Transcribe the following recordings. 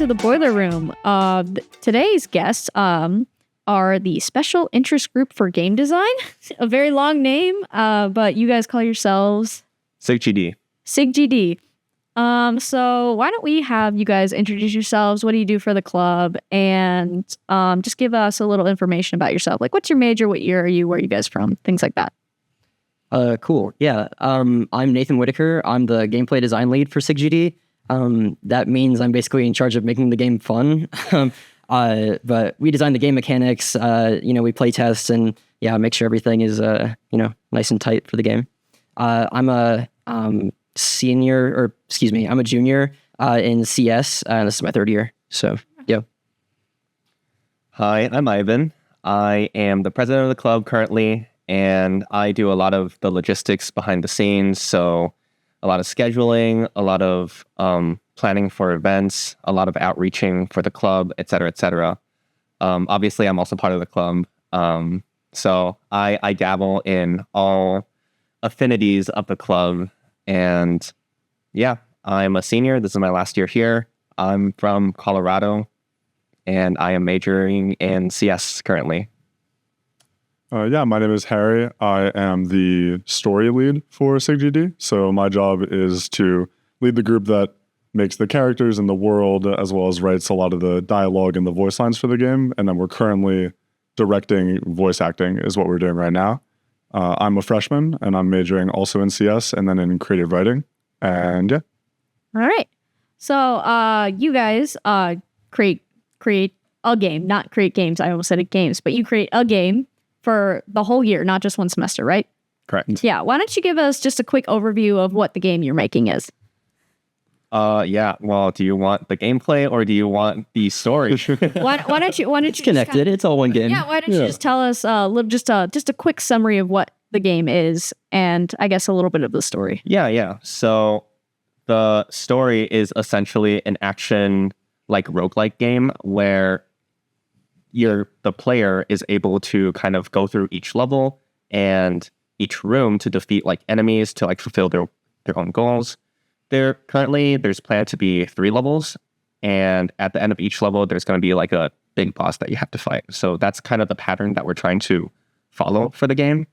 to the Boiler Room. Today's guests are the Special Interest Group for Game Design. A very long name, but you guys call yourselves... SIGGD. SIGGD. So why don't we have you guys introduce yourselves? What do you do for the club? And just give us a little information about yourself. Like, what's your major? What year are you? Where are you guys from? Things like that. Cool. Yeah. I'm Nathan Whitaker. I'm the gameplay design lead for SIGGD. That means I'm basically in charge of making the game fun. But we design the game mechanics, we play test and make sure everything is, nice and tight for the game. I'm a junior in CS. This is my third year. So, yeah. Hi, I'm Ivan. I am the president of the club currently, and I do a lot of the logistics behind the scenes. So a lot of scheduling, a lot of planning for events, a lot of outreaching for the club, et cetera, et cetera. Obviously, I'm also part of the club. So I dabble in all affinities of the club. And yeah, I'm a senior. This is my last year here. I'm from Colorado, and I am majoring in CS currently. My name is Harry. I am the story lead for SIGGD. So my job is to lead the group that makes the characters in the world, as well as writes a lot of the dialogue and the voice lines for the game. And then we're currently directing voice acting is what we're doing right now. I'm a freshman, and I'm majoring also in CS and then in creative writing. And yeah. All right. So you guys create a game, not create games. I almost said it games, but you create a game for the whole year, not just one semester, right? Correct. Yeah. Why don't you give us just a quick overview of what the game you're making is? Well, do you want the gameplay or do you want the story? Why don't you it's connected? It's all one game. Yeah. Why don't you just tell us just a quick summary of what the game is, and I guess a little bit of the story. Yeah. So the story is essentially an action like roguelike game where the player is able to kind of go through each level and each room to defeat like enemies to like fulfill their own goals. There's planned to be 3 levels, and at the end of each level, there's going to be like a big boss that you have to fight. So that's kind of the pattern that we're trying to follow for the game.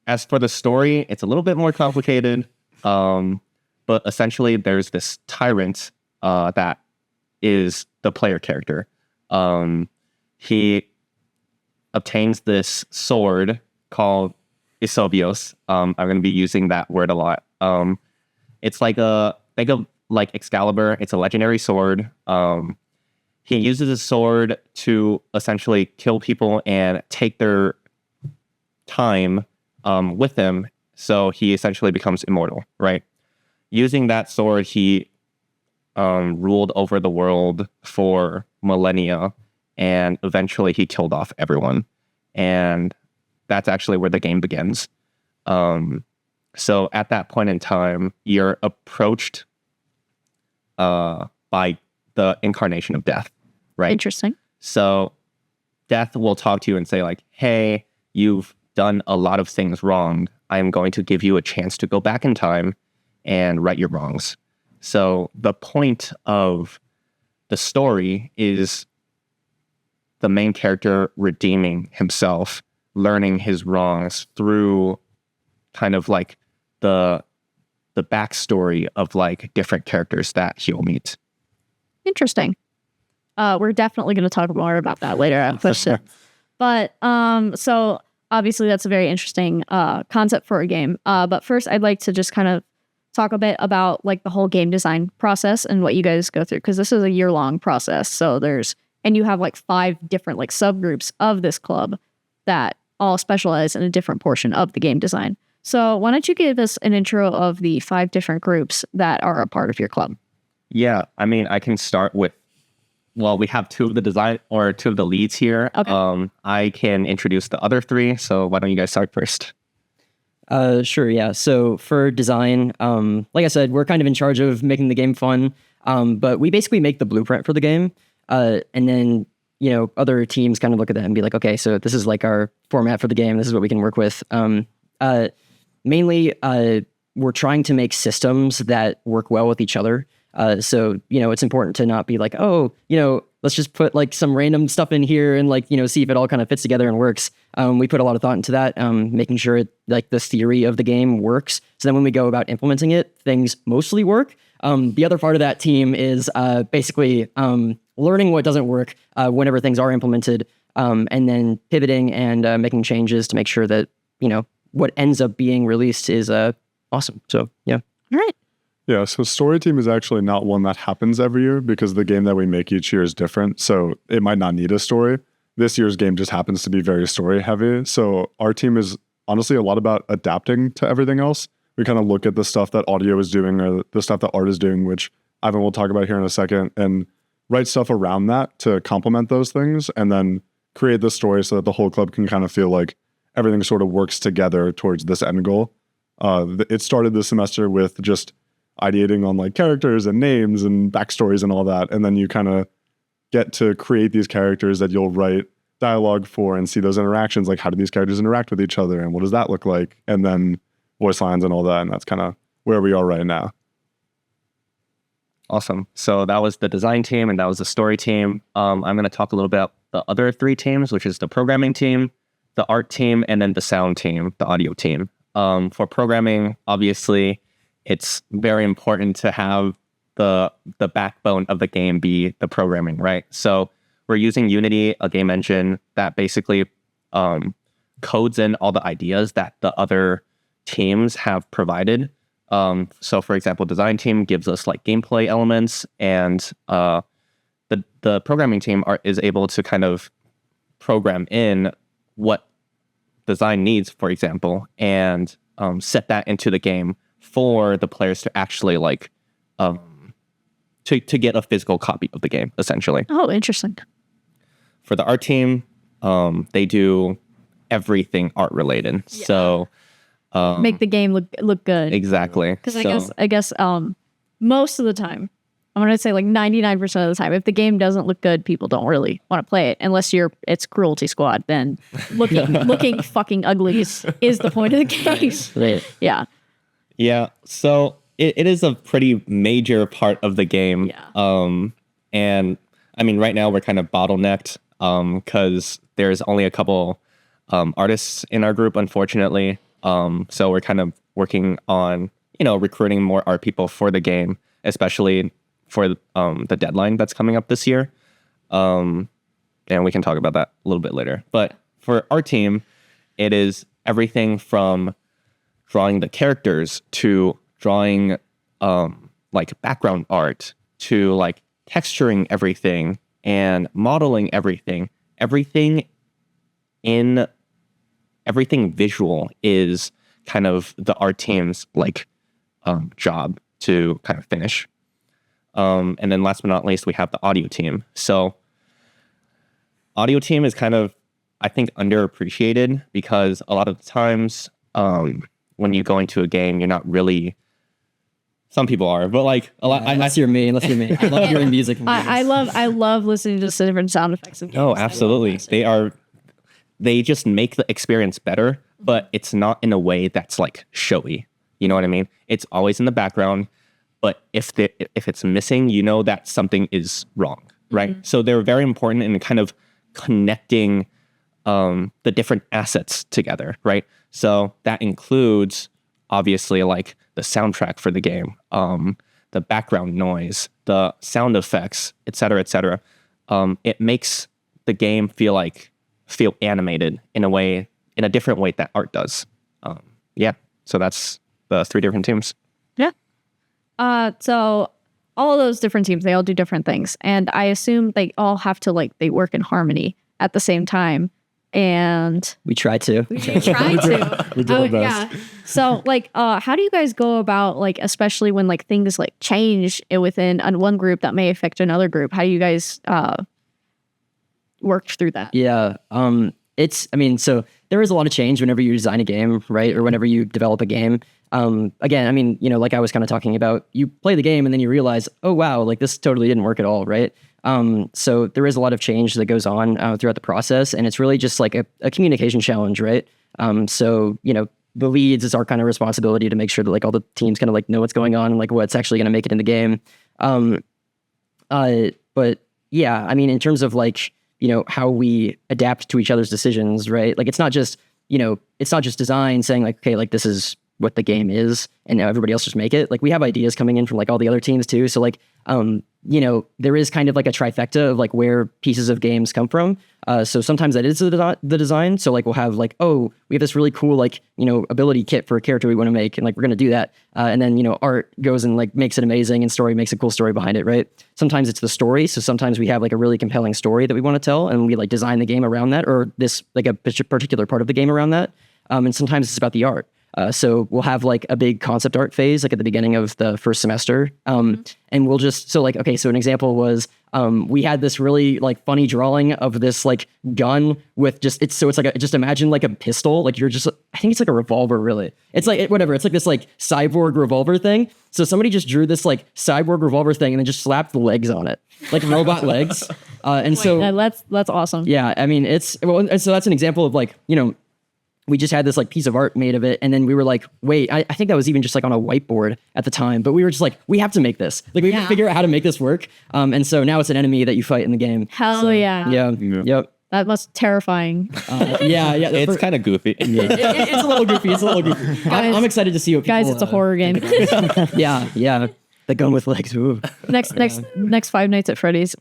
As for the story, it's a little bit more complicated, but essentially there's this tyrant that is the player character. He obtains this sword called E06. I'm going to be using that word a lot. It's like think of like Excalibur. It's a legendary sword. He uses his sword to essentially kill people and take their time with him. So he essentially becomes immortal, right? Using that sword, he ruled over the world for millennia, and eventually he killed off everyone. And that's actually where the game begins. So at that point in time, you're approached by the incarnation of death, right? Interesting. So death will talk to you and say like, hey, you've done a lot of things wrong. I am going to give you a chance to go back in time and right your wrongs. So the point of the story is the main character redeeming himself, learning his wrongs through kind of like the backstory of like different characters that he'll meet. Interesting. We're definitely going to talk more about that later at question. But so obviously that's a very interesting concept for a game. But first I'd like to just kind of talk a bit about like the whole game design process and what you guys go through, because this is a year-long process. So and you have like 5 different like subgroups of this club that all specialize in a different portion of the game design. So why don't you give us an intro of the 5 different groups that are a part of your club? Yeah, I mean, I can start with, well, we have 2 of the leads here. Okay. I can introduce the other 3. So why don't you guys start first? Sure, yeah. So for design, like I said, we're kind of in charge of making the game fun, but we basically make the blueprint for the game. And then, other teams kind of look at that and be like, okay, so this is like our format for the game. This is what we can work with. Mainly, we're trying to make systems that work well with each other. So, it's important to not be like, oh, let's just put like some random stuff in here and like, see if it all kind of fits together and works. We put a lot of thought into that, making sure like the theory of the game works. So then when we go about implementing it, things mostly work. The other part of that team is basically learning what doesn't work whenever things are implemented, and then pivoting and making changes to make sure that, what ends up being released is awesome. So, yeah. All right. Yeah, so story team is actually not one that happens every year because the game that we make each year is different. So it might not need a story. This year's game just happens to be very story heavy. So our team is honestly a lot about adapting to everything else. We kind of look at the stuff that audio is doing or the stuff that art is doing, which Ivan will talk about here in a second, and write stuff around that to complement those things, and then create the story so that the whole club can kind of feel like everything sort of works together towards this end goal. It started this semester with just ideating on like characters and names and backstories and all that. And then you kind of get to create these characters that you'll write dialogue for and see those interactions. Like, how do these characters interact with each other? And what does that look like? And then voice lines and all that. And that's kind of where we are right now. Awesome. So that was the design team and that was the story team. I'm going to talk a little bit about the other three teams, which is the programming team, the art team, and then the sound team, the audio team. For programming, obviously, it's very important to have the backbone of the game be the programming, right? So we're using Unity, a game engine that basically codes in all the ideas that the other teams have provided. So for example, design team gives us like gameplay elements, and the programming team is able to kind of program in what design needs, for example, and set that into the game for the players to actually like to get a physical copy of the game, essentially. Oh, interesting. For the art team, they do everything art related. Yeah. So make the game look good. Exactly. Because I guess most of the time, I'm gonna say like 99% of the time, if the game doesn't look good, people don't really want to play it unless it's Cruelty Squad. Then looking fucking ugly is the point of the game. Right. Yeah. Yeah. So it is a pretty major part of the game. Yeah. And I mean, right now we're kind of bottlenecked because there's only a couple artists in our group, unfortunately. So we're kind of working on, recruiting more art people for the game, especially for the deadline that's coming up this year. And we can talk about that a little bit later. But for our team, it is everything from drawing the characters to drawing like background art to like texturing everything and modeling everything. Everything visual is kind of the art team's like job to kind of finish. And then last but not least, we have the audio team. So audio team is kind of, I think, underappreciated because a lot of the times when you go into a game, you're not really, some people are, but like a lot. Unless you're me. I love hearing music. I love listening to the different sound effects. Of games. Oh, absolutely. They just make the experience better, but it's not in a way that's like showy. You know what I mean? It's always in the background, but if it's missing, that something is wrong, right? Mm-hmm. So they're very important in kind of connecting the different assets together, right? So that includes obviously like the soundtrack for the game, the background noise, the sound effects, et cetera, et cetera. It makes the game feel animated in a different way that art does. Yeah. So that's the three different teams. Yeah. So all of those different teams, they all do different things. And I assume they all have to they work in harmony at the same time. And we try to. We do our best. Yeah. So how do you guys go about especially when things change within one group that may affect another group? How do you guys work through that? Yeah. So there is a lot of change whenever you design a game, right? Or whenever you develop a game. Again, like I was kind of talking about, you play the game and then you realize, oh wow, this totally didn't work at all, right? So there is a lot of change that goes on throughout the process, and it's really just a communication challenge, right? So the leads is our kind of responsibility to make sure that all the teams kind of know what's going on and what's actually going to make it in the game. But yeah, I mean, in terms of like, how we adapt to each other's decisions, right? Like, it's not just design saying like, okay, like this is what the game is and now everybody else just make it. Like we have ideas coming in from like all the other teams too. So like, there is kind of like a trifecta of like where pieces of games come from. So sometimes that is the design. So like we'll have like, oh, we have this really cool like, ability kit for a character we want to make. And like, we're going to do that. And then, art goes and like makes it amazing and story makes a cool story behind it, right? Sometimes it's the story. So sometimes we have like a really compelling story that we want to tell and we like design the game around that or this like a particular part of the game around that. And sometimes it's about the art. So we'll have like a big concept art phase, like at the beginning of the first semester. And we'll just, so like, okay, so an example was, we had this really like funny drawing of this like gun with it's like just imagine like a pistol, like I think it's like a revolver really. It's like, whatever. It's like this like cyborg revolver thing. So somebody just drew this like cyborg revolver thing and then just slapped the legs on it, like robot legs. That's awesome. Yeah. I mean, and so that's an example of like, we just had this like piece of art made of it. And then we were like, wait, I think that was even just like on a whiteboard at the time, but we were just like, we have to make this. Like we have to figure out how to make this work. And so now it's an enemy that you fight in the game. Hell yeah. Yeah. Yep. That must terrifying. Yeah. It's kind of goofy. It's a little goofy. Guys, I'm excited to see what people... Guys, it's a horror game. Yeah. The gun with legs. Ooh. Next Five Nights at Freddy's.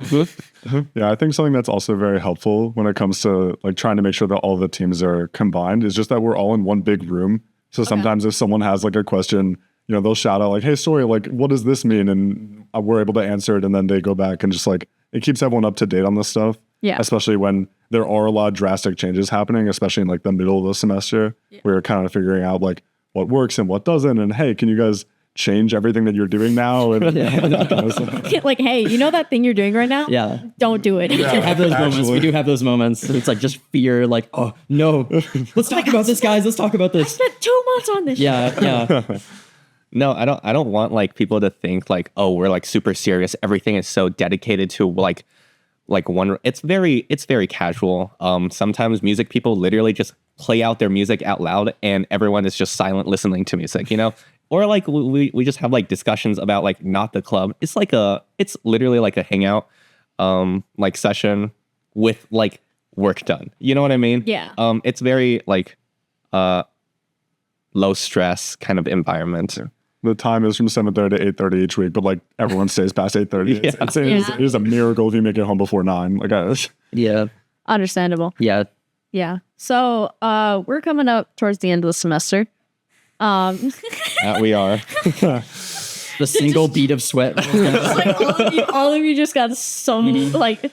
Yeah, I think something that's also very helpful when it comes to like trying to make sure that all the teams are combined is just that we're all in one big room. So sometimes if someone has like a question, they'll shout out like, hey, story, like, what does this mean? And we're able to answer it. And then they go back and just like, it keeps everyone up to date on this stuff. Yeah. Especially when there are a lot of drastic changes happening, especially in like the middle of the semester. Yeah. We're kind of figuring out like what works and what doesn't. And hey, can you guys change everything that you're doing now? And like, hey, that thing you're doing right now? Yeah. Don't do it. Yeah, have those moments. We do have those moments. It's like just fear, like, oh no. Let's talk about this, guys. Let's talk about this. I spent 2 months on this. Yeah. No, I don't want like people to think like, oh, we're like super serious. Everything is so dedicated to like one. It's very casual. Sometimes music people literally just play out their music out loud and everyone is just silent listening to music, Or like we just have like discussions about like not the club. It's literally like a hangout like session with like work done. You know what I mean? Yeah. It's very like low stress kind of environment. The time is from 7:30 to 8:30 each week, but like everyone stays past 8:30. Yeah. It is a miracle if you make it home before 9. Like, yeah. Understandable. Yeah. Yeah. So we're coming up towards the end of the semester. We are. The single bead of sweat. Like all of you just got some like.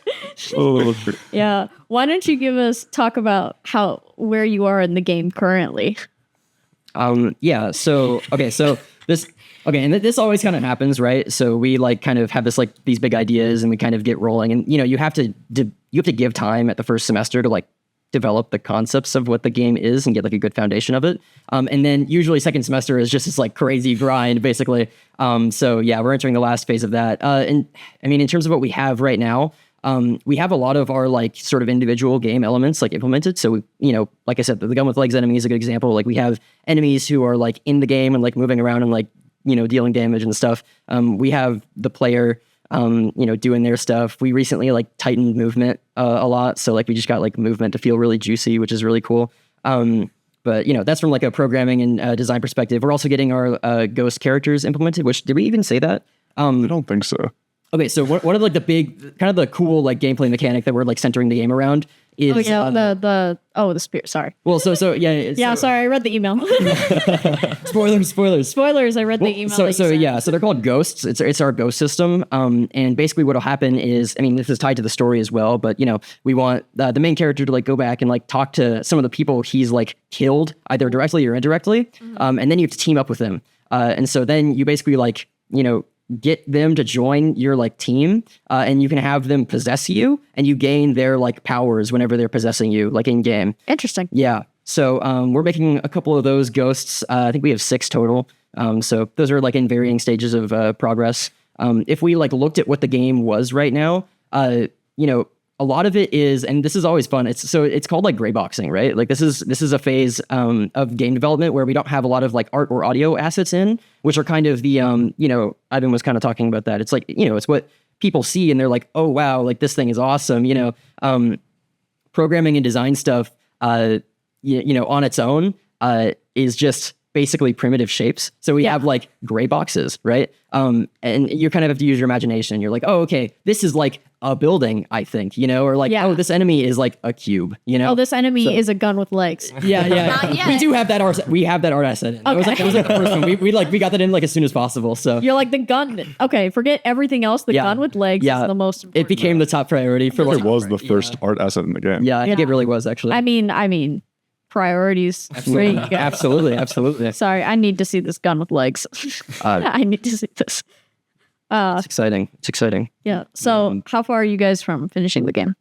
Yeah. Why don't you talk about where you are in the game currently? Yeah. So this always kind of happens, right? So we like kind of have these big ideas and we kind of get rolling, and you have to give time at the first semester to like develop the concepts of what the game is and get like a good foundation of it. And then usually second semester is just this like crazy grind basically. So yeah, we're entering the last phase of that. And I mean, in terms of what we have right now, we have a lot of our like sort of individual game elements like implemented. So we, like I said, the gun with legs enemy is a good example. Like we have enemies who are like in the game and like moving around and like, dealing damage and stuff. We have the player, doing their stuff. We recently like tightened movement a lot. So like we just got like movement to feel really juicy, which is really cool. But that's from like a programming and design perspective. We're also getting our ghost characters implemented, which did we even say that? I don't think so. Okay, so one of like the big, kind of the cool like gameplay mechanic that we're like centering the game around is the spirit. Sorry. Well, so yeah. Yeah, sorry, I read the email. Spoilers. I read the email. So they're called ghosts. It's our ghost system. And basically what'll happen is, I mean, this is tied to the story as well, but we want the main character to like go back and like talk to some of the people he's like killed either directly or indirectly. Mm-hmm. And then you have to team up with them. And so then you basically like, get them to join your like team, and you can have them possess you, and you gain their like powers whenever they're possessing you, like in game. Interesting. Yeah. So we're making a couple of those ghosts. I think we have 6 total. So those are like in varying stages of progress. If we like looked at what the game was right now, a lot of it is, and this is always fun. It's called like gray boxing, right? Like this is a phase of game development where we don't have a lot of like art or audio assets in, which are kind of the Ivan was kind of talking about that. It's like it's what people see and they're like, oh wow, like this thing is awesome. Programming and design stuff, on its own, is just basically primitive shapes. So we have like gray boxes, right? And you kind of have to use your imagination. You're like, oh, okay, this is like a building, I think, or like, oh, this enemy is like a cube, Oh, this enemy is a gun with legs. Yeah. We do have that art. We have that art asset in. Okay. That was like the first one. We got that in like as soon as possible. So you're like the gun. Okay, forget everything else. The gun with legs is the most important. It became the top priority for it was the first art asset in the game. Yeah, I think it really was actually. I mean, priorities. Absolutely. Sorry, I need to see this gun with legs. I need to see this. It's exciting. Yeah. So, how far are you guys from finishing the game?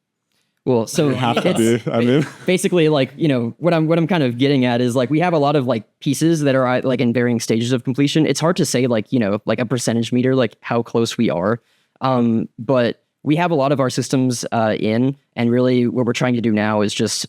Well, so Have to be. I mean, basically, like what I'm kind of getting at is like we have a lot of like pieces that are like in varying stages of completion. It's hard to say like like a percentage meter, like how close we are. But we have a lot of our systems in, and really what we're trying to do now is just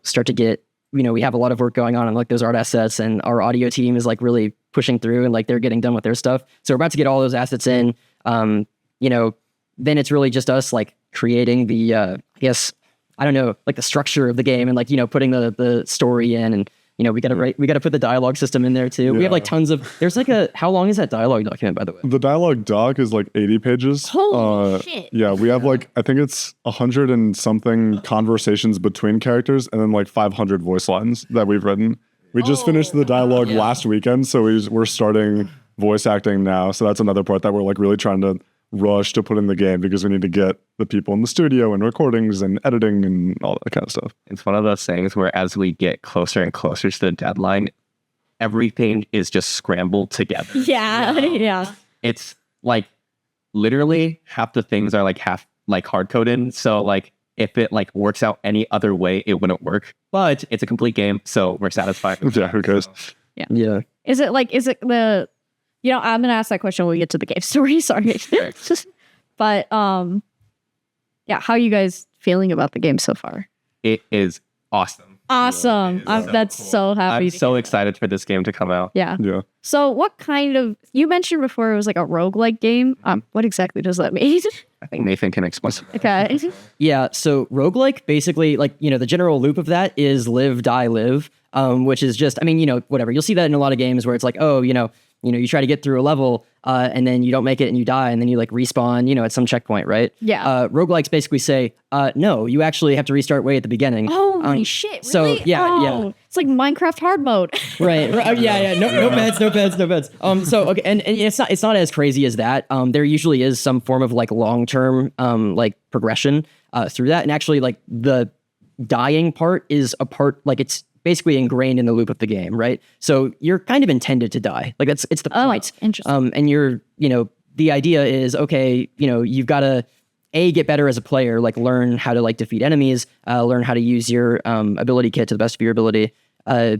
start to get, we have a lot of work going on like those art assets, and our audio team is like really pushing through and like they're getting done with their stuff. So we're about to get all those assets in. Then it's really just us like creating the, I guess, I don't know, like the structure of the game and like, putting the story in, and, we got to put the dialogue system in there too. Yeah. We have like tons of, there's like how long is that dialogue document, by the way? The dialogue doc is like 80 pages. Holy shit. Yeah, we have like, I think it's 100 and something conversations between characters and then like 500 voice lines that we've written. We just finished the dialogue last weekend, so we're starting voice acting now. So that's another part that we're like really trying to rush to put in the game because we need to get the people in the studio and recordings and editing and all that kind of stuff. It's one of those things where as we get closer and closer to the deadline, everything is just scrambled together. Yeah. It's like literally half the things are like half like hard coded. So like if it like works out any other way, it wouldn't work. But it's a complete game, so we're satisfied. Yeah, who cares? Yeah. Is it the I'm gonna ask that question when we get to the game story. Sorry, but how are you guys feeling about the game so far? It is awesome. Awesome! That's so happy. I'm so excited for this game to come out. Yeah. So, what kind of? You mentioned before it was like a roguelike game. What exactly does that mean? I think Nathan can explain. Okay. Yeah. So roguelike, basically, like the general loop of that is live, die, live. Which is just, whatever. You'll see that in a lot of games where it's like, oh, you try to get through a level and then you don't make it and you die and then you like respawn, at some checkpoint, right? Yeah. Roguelikes basically say, no, you actually have to restart way at the beginning. Holy shit. Really? So yeah. It's like Minecraft hard mode. Right. Yeah. No beds. So okay, and it's not as crazy as that. There usually is some form of like long-term like progression through that. And actually like the dying part is a part, like it's basically ingrained in the loop of the game, right? So you're kind of intended to die. Like it's the point. Interesting. And you're, the idea is, okay, you've got to get better as a player, like learn how to like defeat enemies, learn how to use your ability kit to the best of your ability.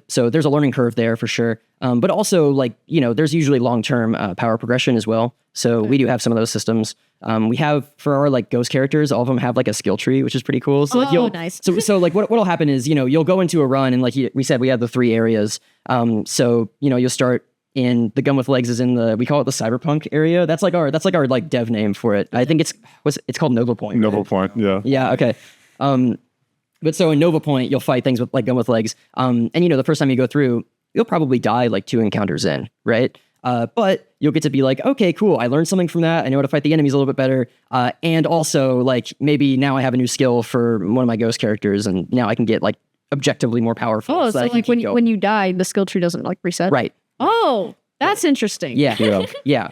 So there's a learning curve there for sure. But also like, there's usually long-term power progression as well. So we do have some of those systems. We have for our like ghost characters, all of them have like a skill tree, which is pretty cool. So like nice. So like what'll happen is, you'll go into a run and like we said, we have the 3 areas. So, you'll start in the gun with legs is in we call it the cyberpunk area. That's like our like dev name for it. I think it's called Nova Point. Nova Point. Yeah. Yeah. Okay. But so in Nova Point, you'll fight things with like gun with legs. And the first time you go through, you'll probably die like 2 encounters in, right? But you'll get to be like, okay, cool. I learned something from that. I know how to fight the enemies a little bit better. And also like maybe now I have a new skill for one of my ghost characters, and now I can get like objectively more powerful. Oh, so like when you die, the skill tree doesn't like reset. Right. Oh, that's interesting. Yeah. Yeah.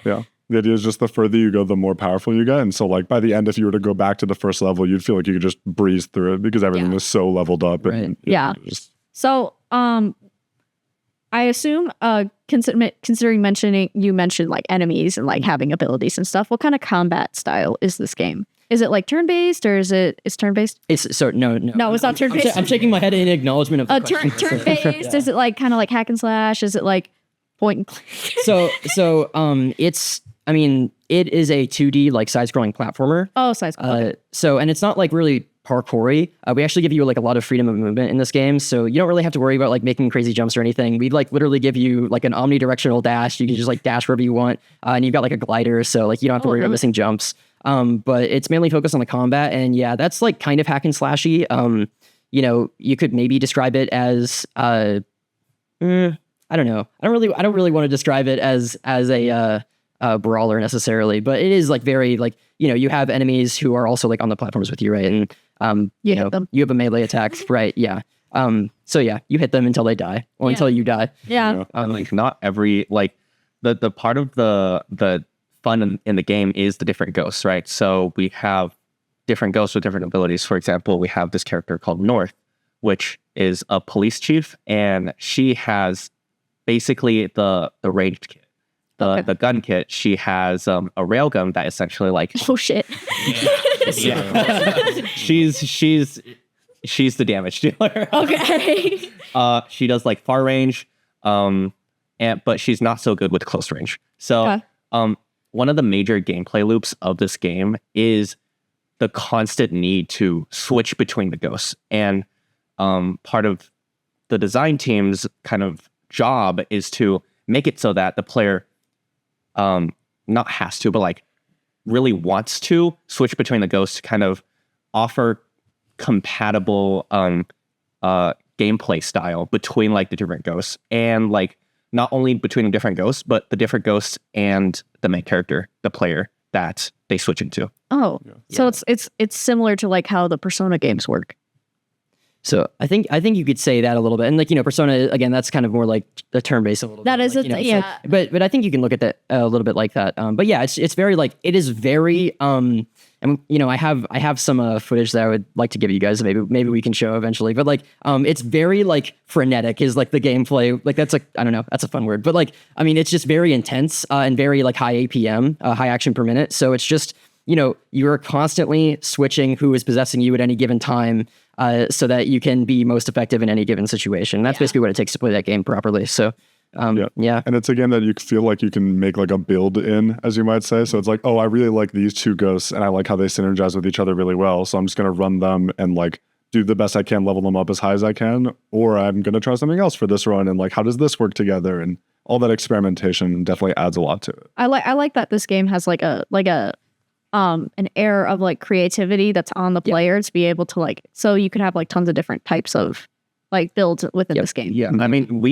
The idea is just the further you go, the more powerful you get. And so like by the end, if you were to go back to the first level, you'd feel like you could just breeze through it because everything was so leveled up. Right. And So, I assume, considering you mentioned like enemies and like having abilities and stuff, what kind of combat style is this game? Is it like turn-based or is turn-based? It's so no, it's not turn-based. I'm shaking my head in acknowledgement of the question. Turn-based. Is it like kind of like hack and slash? Is it like point and click? So it's, it is a 2D like side-scrolling platformer. Oh, size. Okay. So, and it's not like really parkoury. We actually give you like a lot of freedom of movement in this game, so you don't really have to worry about like making crazy jumps or anything. We like literally give you like an omnidirectional dash. You can just like dash wherever you want, and you've got like a glider, so like you don't have to worry about missing jumps. But it's mainly focused on the combat, and yeah, that's like kind of hack and slashy. You know, you could maybe describe it as I don't know. I don't really want to describe it as a brawler necessarily, but it is like very like, you know, you have enemies who are also like on the platforms with you, right? And you know, you have a melee attack, right? Yeah. So yeah, you hit them until they die, or until you die. Yeah. Like not every like the part of the fun in the game is the different ghosts, right? So we have different ghosts with different abilities. For example, we have this character called North, which is a police chief, and she has basically the ranged kit. The gun kit, she has a railgun that essentially like Oh shit. she's the damage dealer. Okay. She does like far range, but she's not so good with close range. So one of the major gameplay loops of this game is the constant need to switch between the ghosts, and part of the design team's kind of job is to make it so that the player not has to, but like really wants to switch between the ghosts to kind of offer compatible gameplay style between like the different ghosts, and like not only between the different ghosts, but the different ghosts and the main character, the player that they switch into. Oh, so it's similar to like how the Persona games work. So I think you could say that a little bit, and like, you know, Persona again, that's kind of more like the turn-based a little bit. That is like, a you know, yeah. So, but I think you can look at that a little bit like that. But yeah, it's very like, it is very and you know, I have some footage that I would like to give you guys. Maybe we can show eventually. But like it's very like frenetic is like the gameplay. Like that's like, I don't know, that's a fun word. But like, I mean, it's just very intense and very like high APM, high action per minute. So it's just, you know, you're constantly switching who is possessing you at any given time, so that you can be most effective in any given situation. That's basically what it takes to play that game properly. So, yeah. And it's a game that you feel like you can make like a build in, as you might say. So it's like, oh, I really like these two ghosts, and I like how they synergize with each other really well. So I'm just going to run them and like do the best I can, level them up as high as I can, or I'm going to try something else for this run, and like, how does this work together? And all that experimentation definitely adds a lot to it. I like that this game has like an air of like creativity that's on the player to be able to like, so you could have like tons of different types of like builds within this game. Yeah, I mean,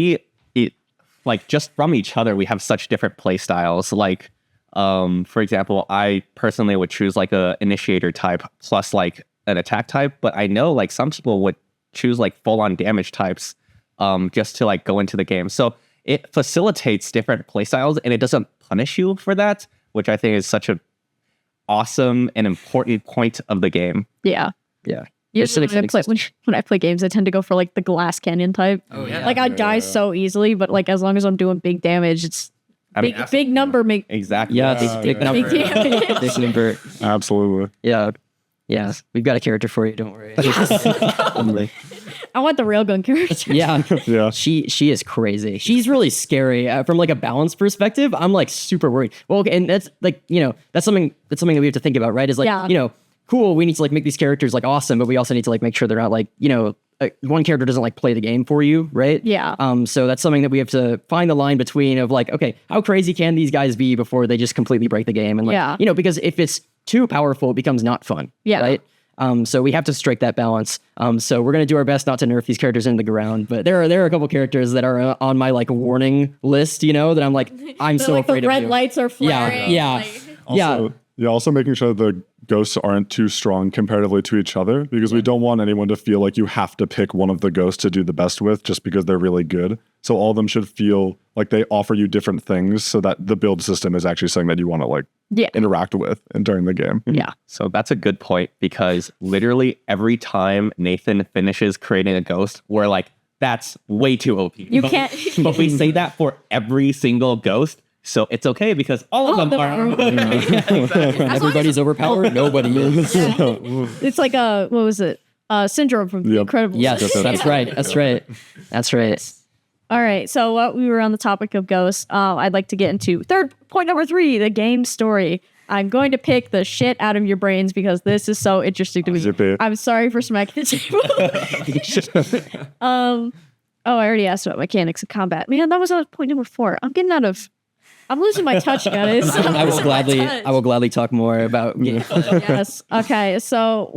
like just from each other, we have such different play styles. Like, for example, I personally would choose like a initiator type plus like an attack type, but I know like some people would choose like full on damage types, just to like go into the game. So it facilitates different play styles, and it doesn't punish you for that, which I think is such a awesome and important point of the game. Yeah. Usually when I play games, I tend to go for like the glass cannon type. Oh yeah. Like I die so easily, but like as long as I'm doing big damage, it's big number make exactly. Yeah, big number. Big damage. Big number. Absolutely. Yeah. Yeah. We've got a character for you, don't worry. I want the railgun character. Yeah. She is crazy. She's really scary from like a balance perspective. I'm like super worried. Well, okay, and that's like, you know, that's something that we have to think about, right? Is like, you know, cool, we need to like make these characters like awesome, but we also need to like make sure they're not like, you know, one character doesn't like play the game for you, right? Yeah. So that's something that we have to find the line between of like, okay, how crazy can these guys be before they just completely break the game? And like, you know, because if it's too powerful, it becomes not fun. Yeah. Right. So we have to strike that balance. So we're gonna do our best not to nerf these characters into the ground, but there are a couple characters that are on my like warning list, you know, that I'm like, I'm so like afraid the of red you. lights are flaring. Yeah. Also making sure the ghosts aren't too strong comparatively to each other, because we don't want anyone to feel like you have to pick one of the ghosts to do the best with just because they're really good. So all of them should feel like they offer you different things, so that the build system is actually something that you want to like interact with and during the game. Yeah. So that's a good point, because literally every time Nathan finishes creating a ghost, we're like, that's way too OP. You can't. But we say that for every single ghost. So it's okay because all of them are. Exactly. Everybody's overpowered. Nobody is. It's like what was it? Syndrome from The Incredibles. Yes, that's right. That's right. All right. So we were on the topic of ghosts. I'd like to get into third point number 3, the game story. I'm going to pick the shit out of your brains because this is so interesting to me. Zippy. I'm sorry for smacking the table. Oh, I already asked about mechanics of combat. Man, that was point number 4. I'm losing my touch, guys. I will gladly talk more about games. Yes. Okay. So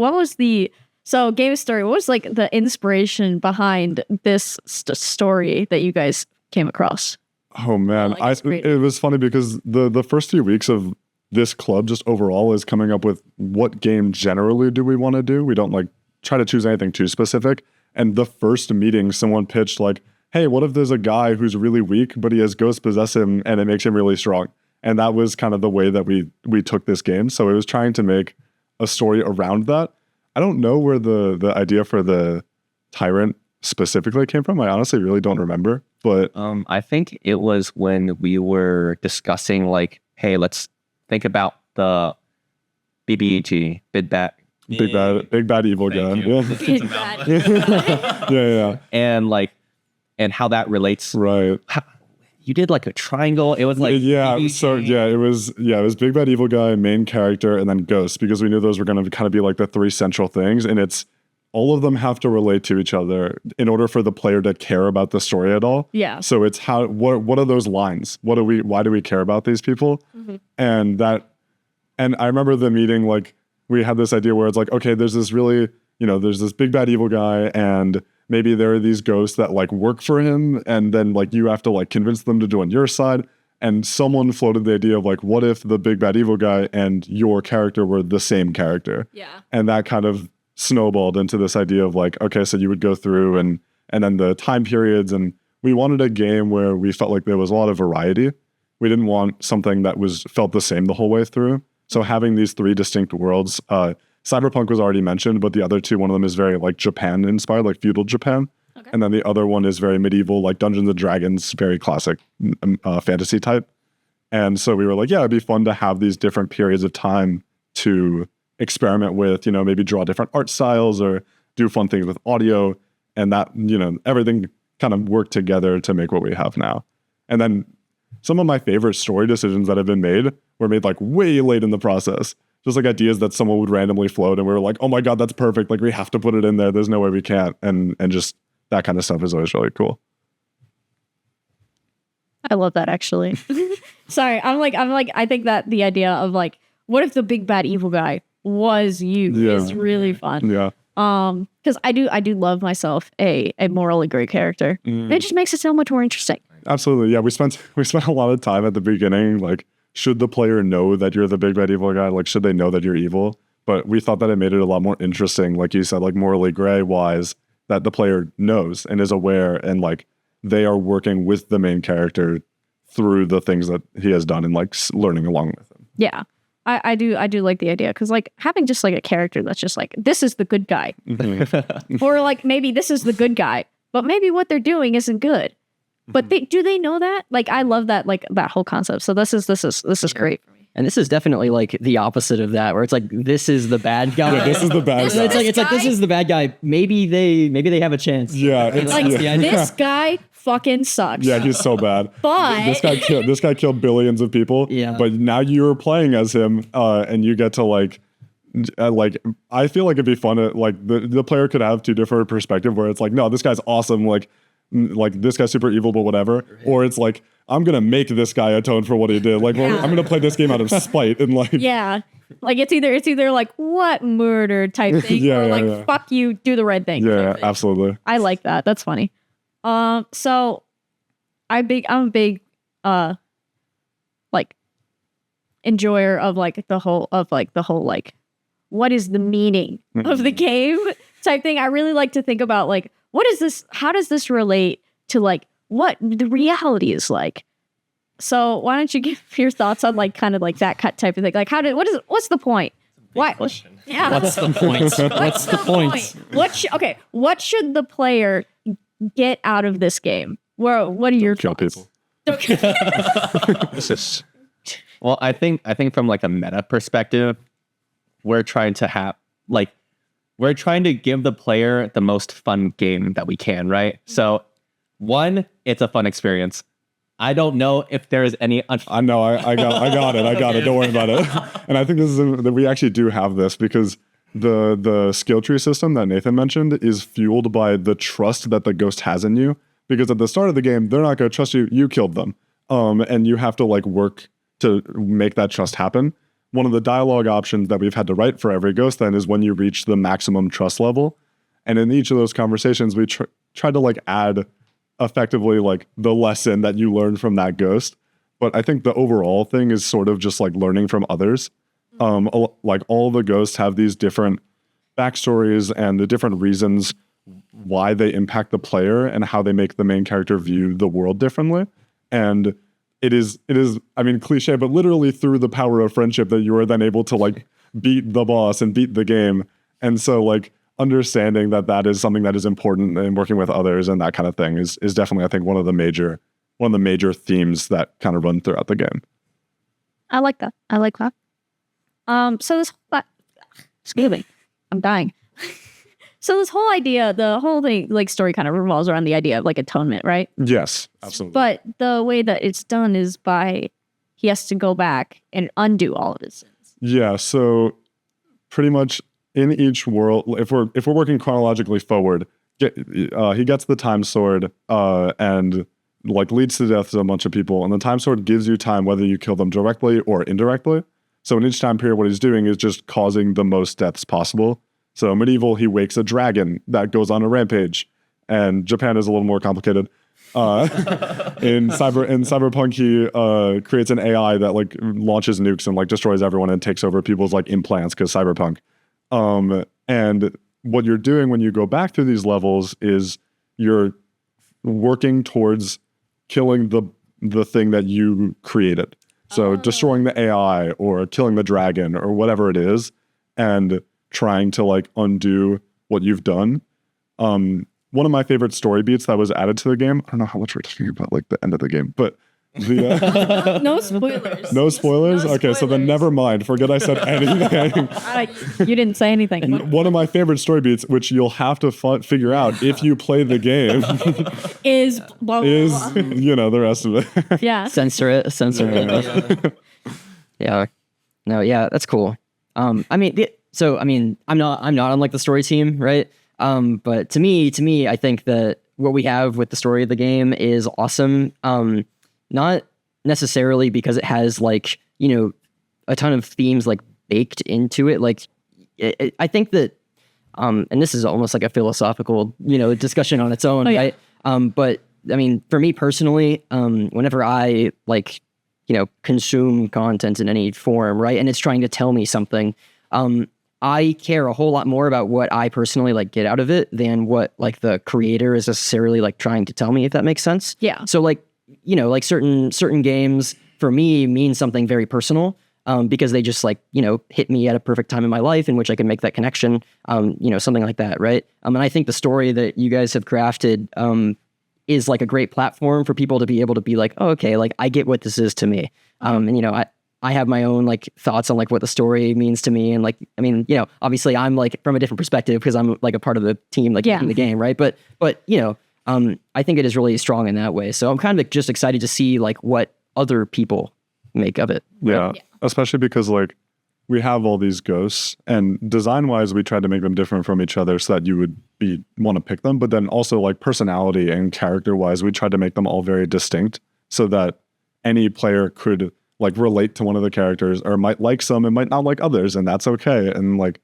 game story? What was like the inspiration behind this story that you guys came across? Oh man, it was funny because the first few weeks of this club just overall is coming up with what game generally do we want to do. We don't like try to choose anything too specific. And the first meeting, someone pitched like, hey, what if there's a guy who's really weak, but he has ghosts possess him and it makes him really strong? And that was kind of the way that we took this game. So it was trying to make a story around that. I don't know where the idea for the tyrant specifically came from. I honestly really don't remember. But I think it was when we were discussing like, hey, let's think about the BBEG, Big Bad Evil Guy. Yeah. And how that relates. Right. You did like a triangle. It was like it was Big Bad Evil Guy, main character, and then Ghost, because we knew those were going to kind of be like the 3 central things, and it's all of them have to relate to each other in order for the player to care about the story at all. Yeah. So it's what are those lines? Why do we care about these people? Mm-hmm. And I remember the meeting, like we had this idea where it's like, okay, there's this really, there's this Big Bad Evil Guy, and maybe there are these ghosts that like work for him, and then like you have to like convince them to join your side. And someone floated the idea of like, what if the Big Bad Evil Guy and your character were the same character? Yeah. And that kind of snowballed into this idea of like, okay, so you would go through and then the time periods, and we wanted a game where we felt like there was a lot of variety. We didn't want something that felt the same the whole way through. So having these 3 distinct worlds, Cyberpunk was already mentioned, but the other 2, one of them is very like Japan inspired, like feudal Japan. Okay. And then the other one is very medieval, like Dungeons and Dragons, very classic fantasy type. And so we were like, yeah, it'd be fun to have these different periods of time to experiment with, maybe draw different art styles or do fun things with audio. And that, everything kind of worked together to make what we have now. And then some of my favorite story decisions that have been made were made like way late in the process. Just like ideas that someone would randomly float and we were like, oh my God, that's perfect. Like we have to put it in there. There's no way we can't. And just that kind of stuff is always really cool. I love that actually. Sorry. I'm like, I think that the idea of like, what if the Big Bad Evil Guy was you is really fun. Yeah. Because I do love myself a morally great character. It just makes it so much more interesting. Absolutely. Yeah. We spent a lot of time at the beginning, like, should the player know that you're the Big Bad Evil Guy? Like, should they know that you're evil? But we thought that it made it a lot more interesting, like you said, like morally gray wise, that the player knows and is aware, and like they are working with the main character through the things that he has done and like learning along with him. Yeah. I do like the idea, because like having just like a character that's just like, this is the good guy. Or like maybe this is the good guy, but maybe what they're doing isn't good. But do they know that? Like, I love that, like that whole concept. So this is great for me. And this is definitely like the opposite of that, where it's like, this is the bad guy. Yeah, this is the bad guy. It's like this is the bad guy. Maybe they have a chance. Yeah, it's like this guy fucking sucks. Yeah, he's so bad. But this guy killed billions of people. Yeah. But now you're playing as him, and you get to like I feel like it'd be fun to like the player could have 2 different perspectives where it's like, no, this guy's awesome, like this guy's super evil, but whatever. Or it's like, I'm gonna make this guy atone for what he did. Like, well, I'm gonna play this game out of spite and like. Yeah, like it's either like what murder type thing, or like fuck you, do the right thing. Yeah, absolutely. I like that. That's funny. So I'm a big like enjoyer of like the whole like what is the meaning of the game type thing. I really like to think about like, what is this? How does this relate to like what the reality is like? So why don't you give your thoughts on like kind of like that cut type of thing? Like what's the point? Why? Yeah. What's the point? What's the point? What should the player get out of this game? What are your thoughts? Kill people. Well, I think from like a meta perspective, we're trying to give the player the most fun game that we can, right? So 1, it's a fun experience. I don't know if there is any. I know. I got it. Don't worry about it. And I think this is that we actually do have this because the skill tree system that Nathan mentioned is fueled by the trust that the ghost has in you. Because at the start of the game, they're not going to trust you. You killed them, and you have to like work to make that trust happen. One of the dialogue options that we've had to write for every ghost then is when you reach the maximum trust level. And in each of those conversations, we tried to like add effectively like the lesson that you learned from that ghost. But I think the overall thing is sort of just like learning from others. Like all the ghosts have these different backstories and the different reasons why they impact the player and how they make the main character view the world differently. And it is, I mean, cliche, but literally through the power of friendship that you are then able to like beat the boss and beat the game. And so like understanding that is something that is important in working with others and that kind of thing is definitely, I think, one of the major themes that kind of run throughout the game. I like that. So this, excuse me, I'm dying. So this whole idea, the whole thing, like story kind of revolves around the idea of like atonement, right? Yes, absolutely. But the way that it's done is by he has to go back and undo all of his sins. Yeah, so pretty much in each world, if we're working chronologically forward, he gets the time sword and like leads to death to a bunch of people, and the time sword gives you time whether you kill them directly or indirectly. So in each time period, what he's doing is just causing the most deaths possible. So medieval, he wakes a dragon that goes on a rampage, and Japan is a little more complicated. In Cyberpunk, he creates an AI that like launches nukes and like destroys everyone and takes over people's like implants because Cyberpunk. And what you're doing when you go back through these levels is you're working towards killing the thing that you created. So destroying the AI or killing the dragon or whatever it is, and trying to like undo what you've done. One of my favorite story beats that was added to the game. I don't know how much we're talking about like the end of the game, but the No spoilers. no spoilers. Okay, so then never mind. Forget I said anything. You didn't say anything. And one of my favorite story beats, which you'll have to figure out if you play the game, is blah, blah, is blah. the rest of it. Yeah. Censor it. Yeah. No, yeah, that's cool. I'm not on like the story team, right? But to me, I think that what we have with the story of the game is awesome. Not necessarily because it has like, a ton of themes like baked into it. Like, I think that, and this is almost like a philosophical, discussion on its own, right? But I mean, for me personally, whenever I like, consume content in any form, right, and it's trying to tell me something, I care a whole lot more about what I personally like get out of it than what like the creator is necessarily like trying to tell me, if that makes sense. Yeah. So like, like certain games for me mean something very personal, because they just like, hit me at a perfect time in my life in which I can make that connection, something like that. Right. And I think the story that you guys have crafted, is like a great platform for people to be able to be like, oh, okay, like I get what this is to me. And, I have my own like thoughts on like what the story means to me. And like, I mean, obviously I'm like from a different perspective because I'm like a part of the team, like in the game. Right. But I think it is really strong in that way. So I'm kind of just excited to see like what other people make of it. Yeah. Especially because like we have all these ghosts, and design wise, we tried to make them different from each other so that you would want to pick them. But then also like personality and character wise, we tried to make them all very distinct so that any player could like relate to one of the characters, or might like some and might not like others, and that's okay. And like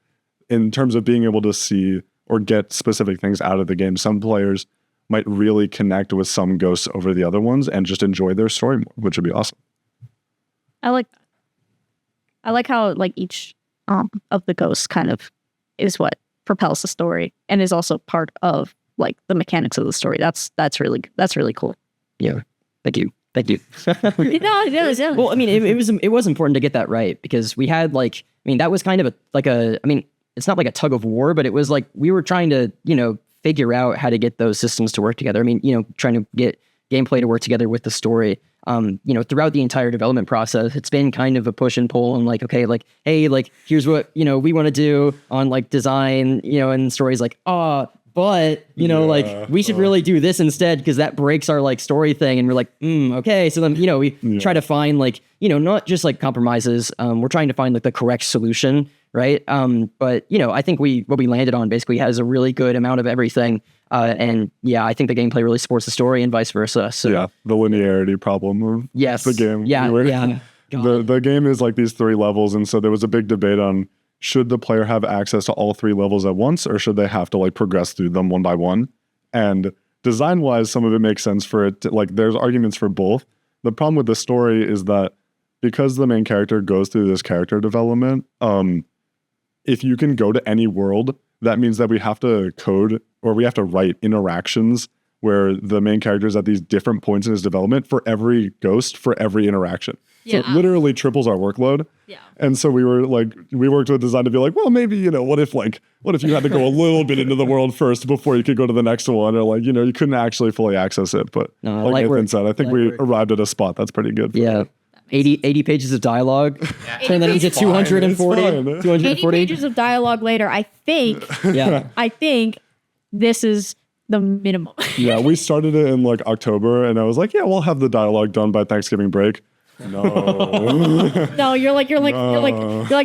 in terms of being able to see or get specific things out of the game, some players might really connect with some ghosts over the other ones and just enjoy their story more, which would be awesome. I like that. I like how like each of the ghosts kind of is what propels the story and is also part of like the mechanics of the story. That's really cool. Yeah. Thank you. No. Well, I mean, it was important to get that right, because we had like, I mean, that was kind of it's not like a tug of war, but it was like we were trying to, figure out how to get those systems to work together. I mean, trying to get gameplay to work together with the story. Throughout the entire development process, it's been kind of a push and pull and like, okay, like, hey, like, here's what, we want to do on like design, and stories like, but you know, like we should really do this instead because that breaks our like story thing. And we're like, okay. So then, you know, we try to find like, you know, not just like compromises. We're trying to find like the correct solution, right? But you know, I think what we landed on basically has a really good amount of everything. And yeah, I think the gameplay really supports the story and vice versa. So yeah, the linearity problem of the game. Yeah, The game is like these 3 levels, and so there was a big debate on should the player have access to all 3 levels at once, or should they have to like progress through them one by one? And design-wise, some of it makes sense for it. Like there's arguments for both. The problem with the story is that because the main character goes through this character development, if you can go to any world, that means that we have to code or we have to write interactions where the main character is at these different points in his development for every ghost, for every interaction. So it literally triples our workload. Yeah. And so we worked with design to be like, well, maybe, you know, what if you had to go a little bit into the world first before you could go to the next one, or like, you know, you couldn't actually fully access it. But like Nathan said, I think we arrived at a spot that's pretty good. Yeah. 80 pages of dialogue. Turn that into 240. 80 pages of dialogue later, I think this is the minimum. Yeah, we started it in like October, and I was like, yeah, we'll have the dialogue done by Thanksgiving break. No. No, you're like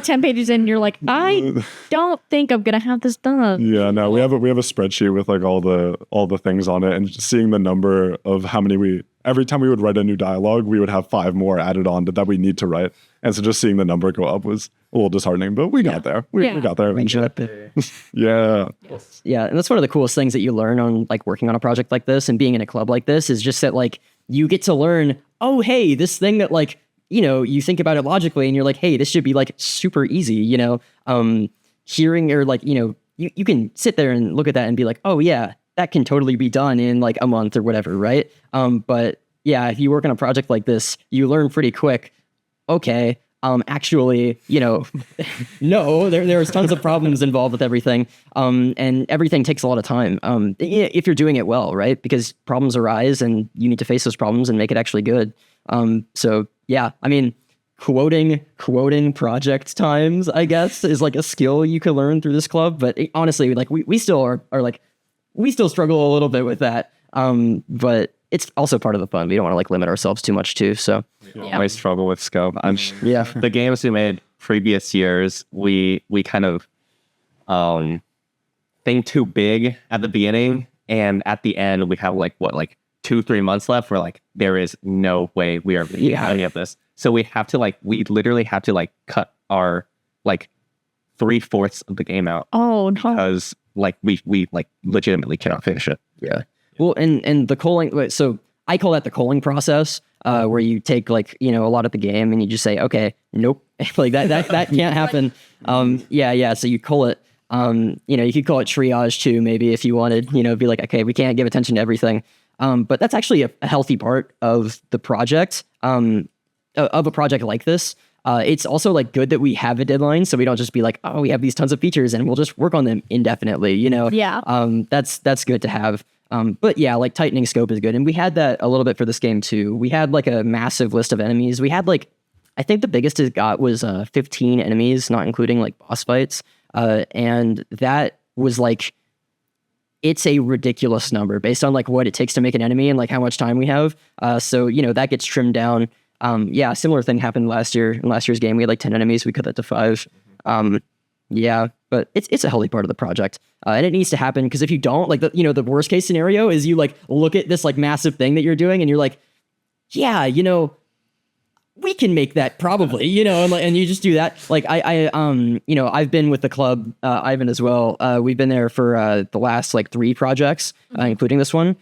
10 pages in, and you're like, I don't think I'm gonna have this done. Yeah, no, we have a spreadsheet with like all the things on it, and just seeing the number of how many every time we would write a new dialogue, we would have 5 more added on that we need to write. And so just seeing the number go up was a little disheartening, but we got there. We got there eventually. Yeah. Yeah, and that's one of the coolest things that you learn on like working on a project like this and being in a club like this is just that like you get to learn, oh, hey, this thing that like, you know, you think about it logically and you're like, hey, this should be like super easy, you know, hearing or like, you know, you can sit there and look at that and be like, oh yeah, that can totally be done in like a month or whatever, right? But yeah, if you work on a project like this, you learn pretty quick, okay, actually, you know, no, there's tons of problems involved with everything. And everything takes a lot of time. If you're doing it well, right? Because problems arise and you need to face those problems and make it actually good. So yeah, I mean, quoting project times, I guess, is like a skill you can learn through this club. But honestly, like we still are like, we still struggle a little bit with that. But it's also part of the fun. We don't want to like limit ourselves too much too. So I struggle with scope. The games we made previous years, we kind of think too big at the beginning, and at the end we have like 2-3 months left. We're like, there is no way we are going to get any of this. So we literally have to cut our 3/4 of the game out. Oh no! Because we legitimately cannot finish it. Yeah. Well, and the culling, so I call that the culling process, where you take a lot of the game and you just say, okay, nope, like that can't happen. So you cull it. You could call it triage too, maybe if you wanted, be like, okay, we can't give attention to everything. But that's actually a healthy part of the project, of a project like this. It's also good that we have a deadline, so we don't just be like, oh, we have these tons of features and we'll just work on them indefinitely, Yeah. That's good to have. But yeah, tightening scope is good. And we had that a little bit for this game too. We had a massive list of enemies. We had I think the biggest it got was 15 enemies, not including boss fights. And that was it's a ridiculous number based on what it takes to make an enemy and how much time we have. So that gets trimmed down. A similar thing happened last year. In last year's game, we had 10 enemies. We cut that to 5. But it's a healthy part of the project. And it needs to happen because if you don't, the worst case scenario is you look at this massive thing that you're doing and you're like, yeah, we can make that probably, and you just do that. I've been with the club, Ivan as well. We've been there for the last 3 projects, including this one.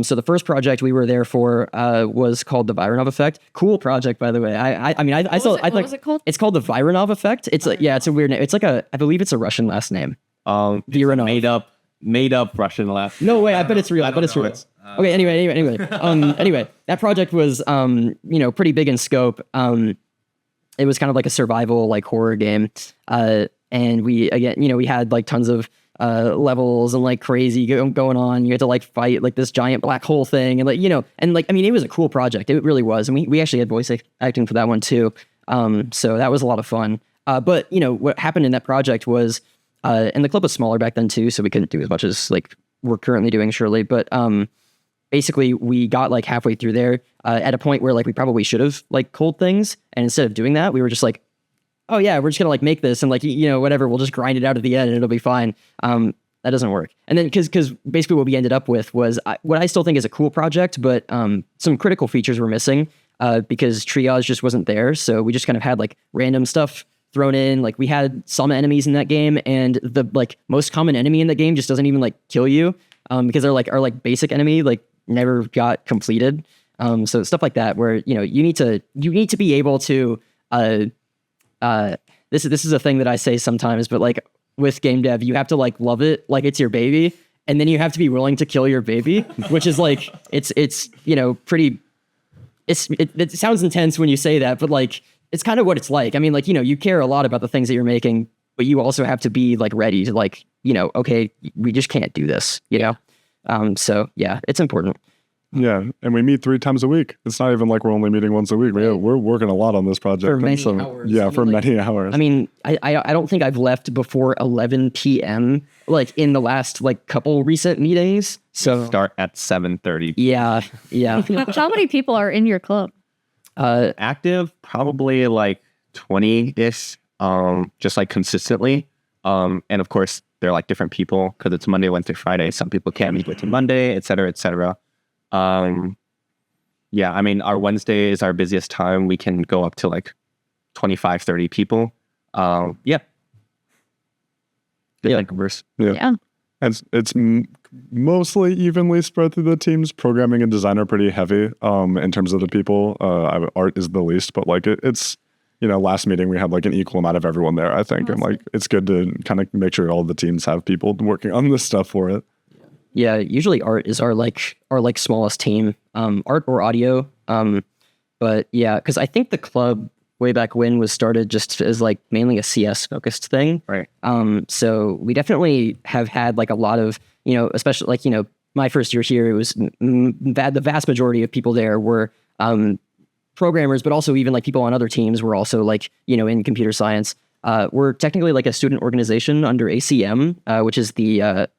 So the first project we were there for was called the Vironov Effect. Cool project, by the way. What was it called? It's called the Vironov Effect. It's it's a weird name. It's I believe it's a Russian last name. Vironov. Made up Russian last name. No way. I bet it's real. Okay. Anyway, that project was pretty big in scope. It was kind of like a survival horror game. And we we had tons of levels and crazy going on. You had to fight this giant black hole thing and it was a cool project. It really was. And we actually had voice acting for that one too. So that was a lot of fun. But what happened in that project was and the club was smaller back then too, so we couldn't do as much as we're currently doing, surely. But basically, we got like halfway through there at a point where like we probably should have like culled things, and instead of doing that, we were just like, oh yeah, we're just gonna like make this and like whatever, we'll just grind it out at the end and it'll be fine. That doesn't work. And then because basically what we ended up with was what I still think is a cool project, but some critical features were missing because triage just wasn't there. So we just kind of had like random stuff thrown in. Like we had some enemies in that game, and the like most common enemy in the game just doesn't even like kill you because they're like our like basic enemy like never got completed. So stuff like that where you need to be able to this is a thing that I say sometimes, but like with game dev, you have to like love it like it's your baby, and then you have to be willing to kill your baby, which is like it's pretty. It sounds intense when you say that, but like it's kind of what it's like. I mean, like you care a lot about the things that you're making, but you also have to be like ready to like okay, we just can't do this, So yeah, it's important. Yeah, and we meet 3 times a week. It's not even like we're only meeting once a week. We're working a lot on this project. For many hours. Yeah, for many hours. I mean, I don't think I've left before 11 p.m. like in the last like couple recent meetings. So Start at 7:30. yeah. How many people are in your club? Active, probably like 20-ish, just like consistently. And of course, they're like different people because it's Monday, Wednesday, Friday. Some people can't meet with you Monday, et cetera, et cetera. Yeah, I mean, our Wednesday is our busiest time. We can go up to like 25, 30 people. Yeah. Like verse. Yeah. And it's mostly evenly spread through the teams. Programming and design are pretty heavy in terms of the people. Art is the least, but like it's, last meeting we had like an equal amount of everyone there, I think. And like it's good to kind of make sure all the teams have people working on this stuff for it. Yeah, usually art is our smallest team, art or audio. But yeah, because I think the club way back when was started just as like mainly a CS focused thing. Right. So we definitely have had like a lot of, especially like, my first year here, it was the vast majority of people there were programmers, but also even like people on other teams were also like, in computer science. We're technically like a student organization under ACM, which is the,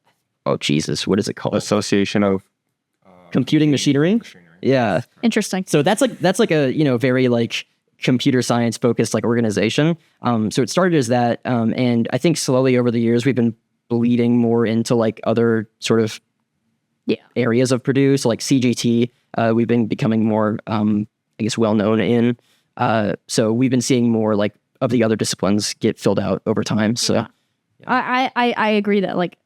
oh Jesus, what is it called? Association of Computing Machinery. Yeah. Interesting. So that's like a very like computer science focused like organization. So it started as that, and I think slowly over the years we've been bleeding more into like other sort of areas of Purdue. So like CGT, we've been becoming more I guess well known in. So we've been seeing more like of the other disciplines get filled out over time. So I agree that like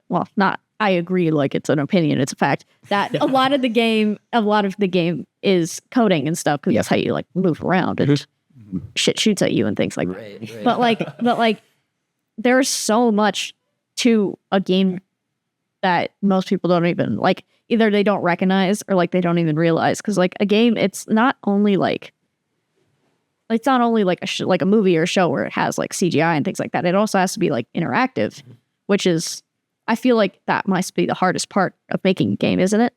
I agree, like it's an opinion, it's a fact that a lot of the game is coding and stuff because that's how you like move around and shit shoots at you and things like that. Right. But like there's so much to a game that most people don't even like, either they don't recognize or like they don't even realize, because like a game, it's not only like a movie or a show where it has like CGI and things like that. It also has to be like interactive, which is, I feel like that must be the hardest part of making a game, isn't it?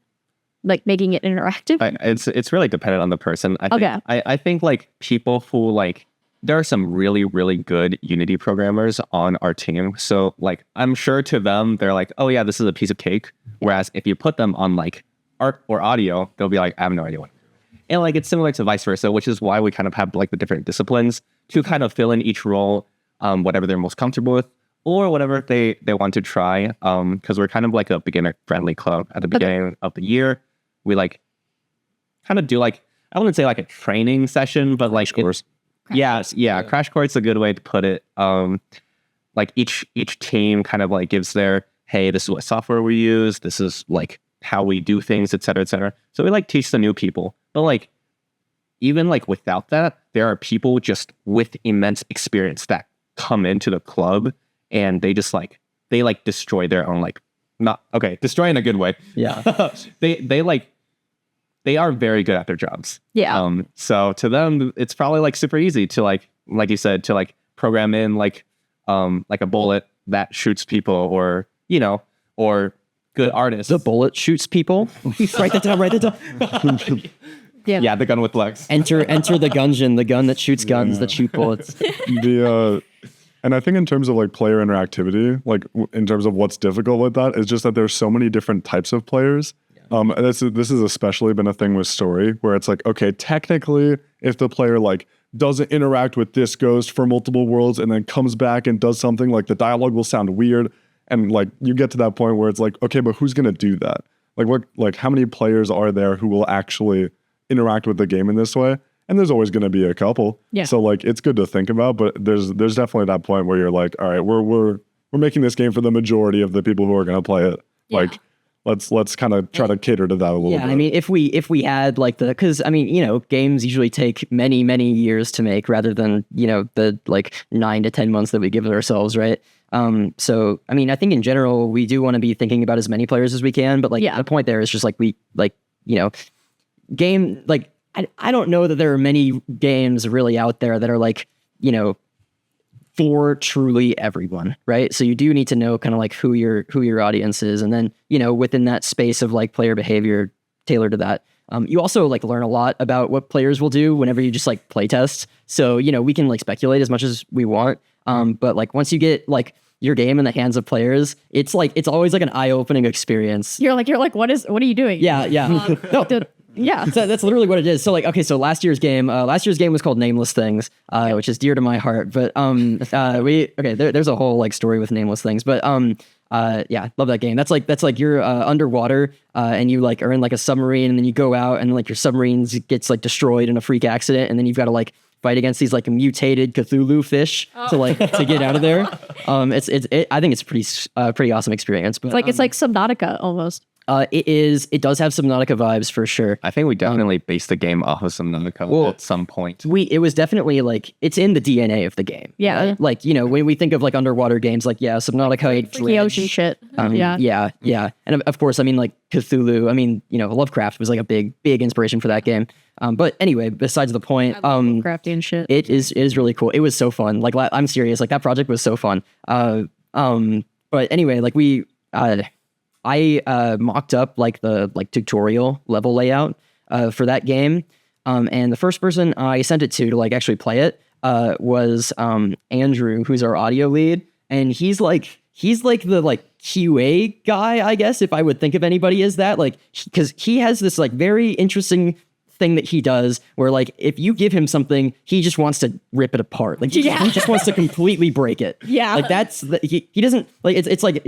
Like making it interactive. It's really dependent on the person. I think like people who like, there are some really, really good Unity programmers on our team. So like, I'm sure to them, they're like, oh yeah, this is a piece of cake. Whereas if you put them on like art or audio, they'll be like, I have no idea what. And like, it's similar to vice versa, which is why we kind of have like the different disciplines to kind of fill in each role, whatever they're most comfortable with, or whatever they want to try. Because we're kind of like a beginner friendly club at the beginning of the year. We like kind of do like, I wouldn't say like a training session, but like course. Crash course a good way to put it. Like each team kind of like gives their, hey, this is what software we use, this is like how we do things, et cetera, et cetera. So we like teach the new people. But like even like without that, there are people just with immense experience that come into the club and they just like destroy their own destroy in a good way. Yeah. They are very good at their jobs. Yeah. So to them, it's probably like super easy to like you said, to like program in like a bullet that shoots people, or or good artists. The bullet shoots people. Write that down. Yeah, the gun with legs. Enter the gungeon, the gun that shoots guns that shoot bullets. And I think in terms of like player interactivity, like in terms of what's difficult with that, is just that there's so many different types of players. This has especially been a thing with story, where it's like, okay, technically, if the player like doesn't interact with this ghost for multiple worlds and then comes back and does something, like the dialogue will sound weird. And like you get to that point where it's like, okay, but who's gonna do that? Like how many players are there who will actually interact with the game in this way? And there's always gonna be a couple. Yeah. So like it's good to think about, but there's definitely that point where you're like, all right, we're making this game for the majority of the people who are gonna play it. Yeah. Like let's kind of try to cater to that a little bit. Yeah, I mean, if we had like because I mean, games usually take many years to make rather than the like 9 to 10 months that we give ourselves, right? So I mean, I think in general we do want to be thinking about as many players as we can, but like the point there is just like game like I don't know that there are many games really out there that are like for truly everyone, right? So you do need to know kind of like who your audience is, and then within that space of like player behavior tailored to that. You also like learn a lot about what players will do whenever you just like play test. So we can like speculate as much as we want, but like once you get like your game in the hands of players, it's always like an eye-opening experience. You're like, what are you doing? Yeah. No. Yeah. So that's literally what it is. So like, okay, so last year's game was called Nameless Things, which is dear to my heart. But there's a whole like story with Nameless Things. But yeah, love that game. That's like you're underwater and you like are in like a submarine, and then you go out and like your submarine gets like destroyed in a freak accident, and then you've got to like fight against these like mutated Cthulhu fish to get out of there. I think it's a pretty awesome experience. But It's like Subnautica almost. It does have Subnautica vibes for sure. I think we definitely based the game off of Subnautica at some point. It was definitely like, it's in the DNA of the game. Yeah. Right? Like, when we think of like underwater games, like, yeah, Subnautica. Freaky ocean shit. Yeah. And of course, I mean, like Cthulhu, I mean, Lovecraft was like a big inspiration for that game. But anyway, besides the point, Lovecrafty and shit. it is really cool. It was so fun. Like, I'm serious. Like that project was so fun. But anyway, like I mocked up like the tutorial level layout for that game, and the first person I sent it to like actually play it was Andrew, who's our audio lead, and he's like the like QA guy, I guess, if I would think of anybody as that, like because he has this like very interesting thing that he does where like if you give him something, he just wants to rip it apart, like he just wants to completely break it. Like he doesn't like it's like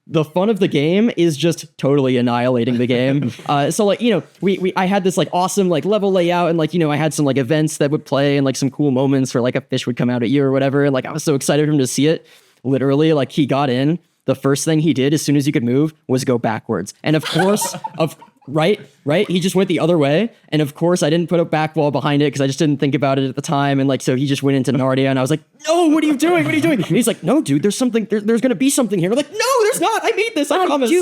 the fun of the game is just totally annihilating the game. So like, I had this like awesome like level layout, and like, I had some like events that would play and like some cool moments where like a fish would come out at you or whatever. And like, I was so excited for him to see it. Literally, like he got in, the first thing he did as soon as you could move was go backwards. And of course, right? He just went the other way. And of course, I didn't put a back wall behind it because I just didn't think about it at the time. And like, so he just went into Narnia, and I was like, no, what are you doing? And he's like, no, dude, there's something, there's going to be something here. I'm like, no, there's not. I made this. I promise. I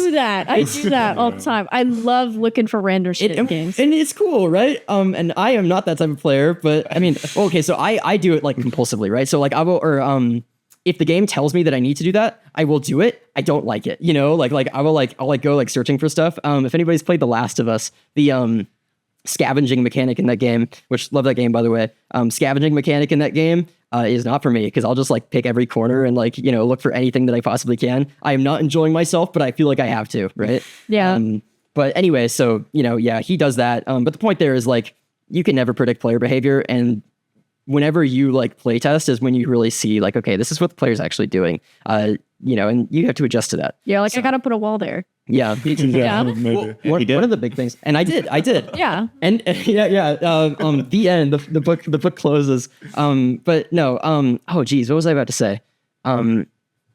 do that all the time. I love looking for random shit in games. And it's cool, right? And I am not that type of player, but I mean, okay, so I do it like compulsively, right? So like if the game tells me that I need to do that, I will do it. I don't like it, like I'll go like searching for stuff. If anybody's played The Last of Us, the scavenging mechanic in that game, which love that game by the way, scavenging mechanic in that game is not for me, because I'll just like pick every corner and like look for anything that I possibly can. I am not enjoying myself, but I feel like I have to, right? Yeah. But anyway, so he does that. But the point there is like you can never predict player behavior, and whenever you like playtest is when you really see like, okay, this is what the player's actually doing, and you have to adjust to that. Yeah, like I gotta put a wall there. Yeah, maybe. One of the big things, and I did. Yeah, and the end, the book closes. But no, oh geez, what was I about to say?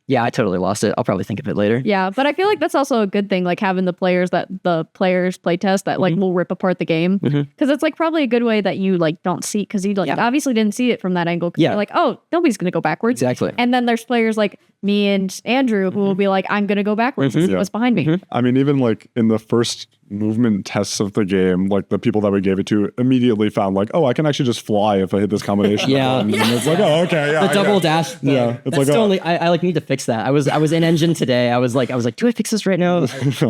Yeah, I totally lost it. I'll probably think of it later. Yeah, but I feel like that's also a good thing, like having the players play test that like will rip apart the game, because it's like probably a good way that you like don't see, because you like obviously didn't see it from that angle, because you're like, oh, nobody's gonna go backwards. Exactly. And then there's players like me and Andrew who will be like, I'm gonna go backwards and see what's behind me. I mean, even like in the first movement tests of the game, like the people that we gave it to immediately found like, oh, I can actually just fly if I hit this combination. And it's like, oh, okay, yeah. The double dash. Yeah, it's that's like, only. I like need to fix that. I was in engine today. I was like, do I fix this right now?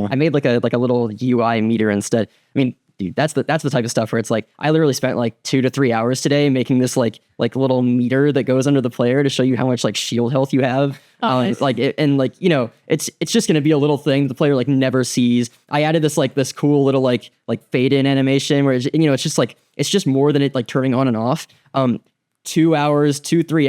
I made like a little UI meter instead. I mean, dude, that's the type of stuff where it's like I literally spent like 2 to 3 hours today making this like little meter that goes under the player to show you how much like shield health you have. Nice. It's just gonna be a little thing the player like never sees. I added this cool little like fade in animation where it's just more than it like turning on and off. 3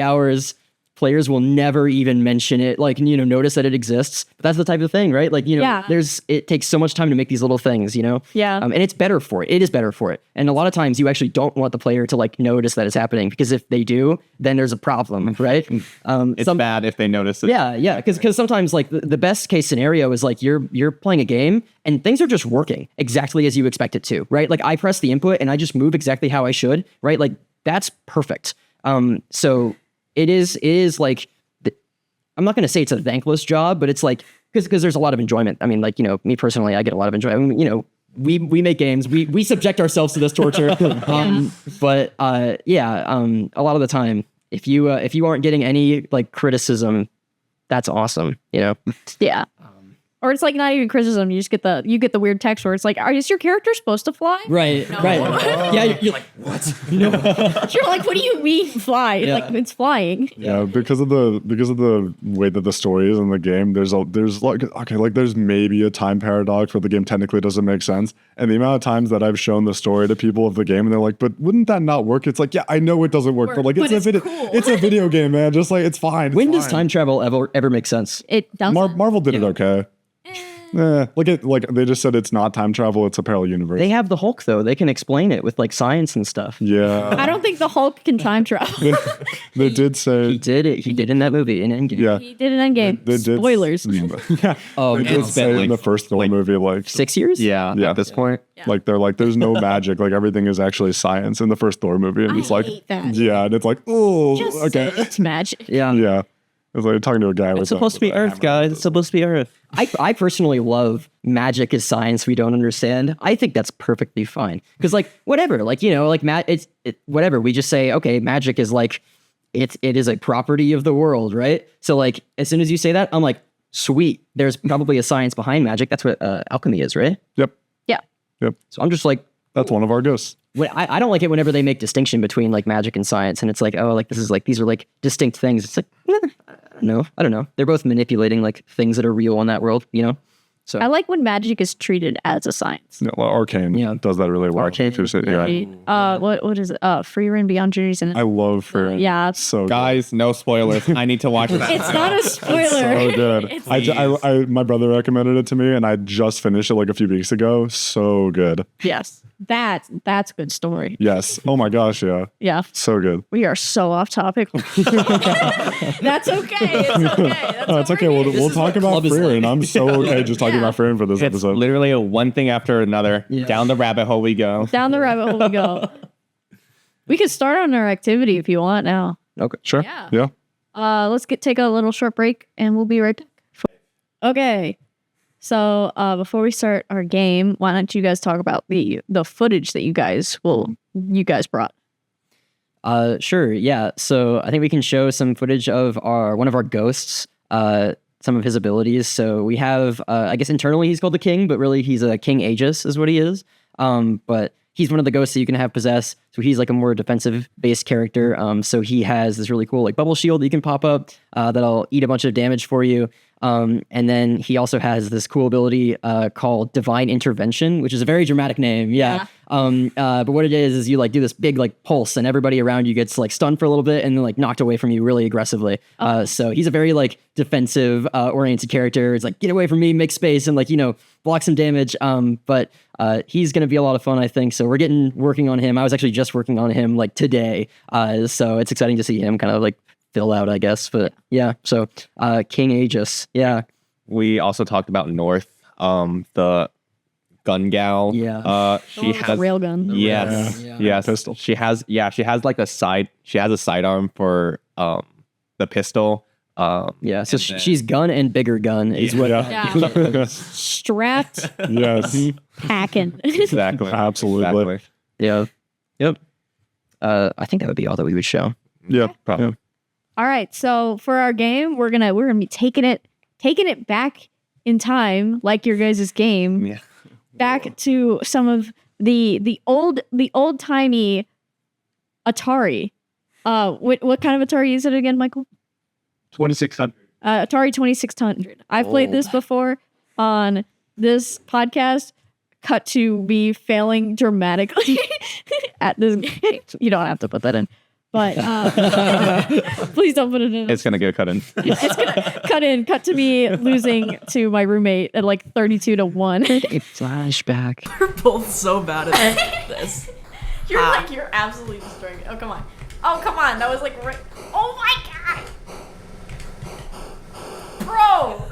hours. Players will never even mention it, notice that it exists. But that's the type of thing, right? It takes so much time to make these little things, Yeah. and it's better for it. It is better for it. And a lot of times you actually don't want the player to like notice that it's happening, because if they do, then there's a problem, right? It's bad if they notice it. Yeah, because sometimes like the best case scenario is like you're playing a game and things are just working exactly as you expect it to, right? Like I press the input and I just move exactly how I should, right? Like that's perfect. So it is like, I'm not going to say it's a thankless job, but it's like, because there's a lot of enjoyment. I mean, like, me personally, I get a lot of enjoyment. We make games, we subject ourselves to this torture. But a lot of the time, if you aren't getting any like criticism, that's awesome, Yeah. Or it's like not even criticism. You just get the weird text where it's like, is your character supposed to fly? Right. Yeah, you're like, what? You're like, what do you mean fly? Yeah. Like it's flying. Yeah, because of the way that the story is in the game, there's maybe a time paradox where the game technically doesn't make sense. And the amount of times that I've shown the story to people of the game and they're like, but wouldn't that not work? It's like, yeah, I know it doesn't work, but like But it's a video game, man. Just like it's fine. When does time travel ever make sense? It doesn't. Marvel did it okay. They just said it's not time travel, it's a parallel universe. They have the Hulk though. They can explain it with like science and stuff. Yeah. I don't think the Hulk can time travel. They did say He did it. He did in that movie in Endgame. yeah. He did an Endgame. They did Spoilers. Yeah. Oh, They did say in the first Thor movie, like 6 years? Yeah, Yeah. at this point. like they're like, there's no magic, like everything is actually science in the first Thor movie. And it's like hate that. yeah, and it's like, oh Just okay. say it's magic. Yeah. Yeah. It's like talking to a guy with It's supposed to be Earth, guys. It's supposed to be Earth. I personally love magic is science we don't understand. I think that's perfectly fine. Because like whatever, like whatever. We just say, okay, magic is like it is a property of the world, right? So like as soon as you say that, I'm like, sweet. There's probably a science behind magic. That's what alchemy is, right? Yep. Yeah. So I'm just like, That's one of our ghosts. I don't like it whenever they make distinction between like magic and science, and it's like, oh, like these are like distinct things. It's like, I don't know. They're both manipulating like things that are real in that world, So I like when magic is treated as a science. No, Arcane does that really well. Arcane. Yeah. What is it? Free Run Beyond Journeys and I love Fair. yeah. So good. Guys, no spoilers. I need to watch that. It's not a spoiler. So good. I my brother recommended it to me, and I just finished it like a few weeks ago. So good. Yes. That's a good story. Yes. Oh my gosh. Yeah. Yeah. So good. We are so off topic. That's okay. It's okay. It's okay. We'll talk about Freerin. I'm so okay just talking about Freerin for this It's episode. literally a one thing after another. Yeah. Down the rabbit hole we go. Down the rabbit hole we go. We could start on our activity if you want now. okay. Sure. Yeah. Yeah. Let's take a little short break and we'll be right back. Okay. So before we start our game, why don't you guys talk about the footage that you guys brought? Sure. Yeah. So I think we can show some footage of one of our ghosts, some of his abilities. So we have, I guess internally he's called the King, but really he's a King Aegis is what he is. But he's one of the ghosts that you can have possess. So he's like a more defensive based character. So he has this really cool like bubble shield that you can pop up that'll eat a bunch of damage for you. And then he also has this cool ability called Divine Intervention, which is a very dramatic name. Yeah. But what it is you like do this big like pulse and everybody around you gets like stunned for a little bit and then like knocked away from you really aggressively. So he's a very like defensive oriented character. It's like, get away from me, make space and like, block some damage. But he's going to be a lot of fun, I think. So we're working on him. I was actually just working on him like today. So it's exciting to see him kind of like fill out, I guess. But yeah, so King Aegis. Yeah. We also talked about North, the gun gal. Yeah. She has railgun. Yes. Yeah. Yes. Pistol. She has like she has a sidearm for the pistol. Yeah. So she's gun and bigger gun is what. Yeah. Strapped, Yes. packing. Exactly. Absolutely. Exactly. Yeah. Yep. I think that would be all that we would show. Yeah. Probably. Yeah. All right, so for our game, we're gonna be taking it back in time, like your guys' game. Yeah. back to some of the old timey Atari. What kind of Atari is it again, Michael? 2600. Atari 2600. I've played this before on this podcast. Cut to me failing dramatically at this game. You don't have to put that in, but please don't put it in. It's gonna get cut in. It's gonna cut to me losing to my roommate at like 32-1. Flashback. We're both so bad at this. You're absolutely destroying me. Oh come on. That was like right. Oh my god, bro!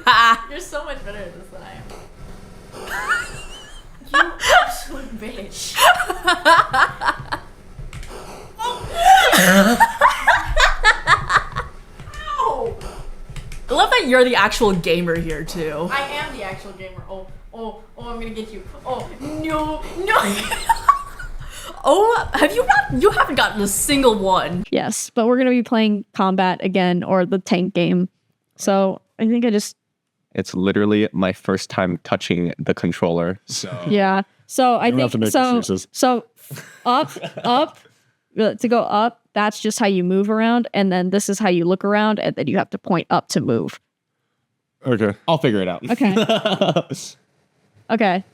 You're so much better at this than I am. You absolute bitch. Ow! I love that you're the actual gamer here too. I am the actual gamer. Oh, I'm gonna get you. Oh, no. Oh, you haven't gotten a single one. Yes, but we're gonna be playing combat again, or the tank game. So I think It's literally my first time touching the controller. So yeah. So I don't have to think make excuses. so up, to go up, that's just how you move around, and then this is how you look around, and then you have to point up to move. Okay. I'll figure it out. Okay. Okay.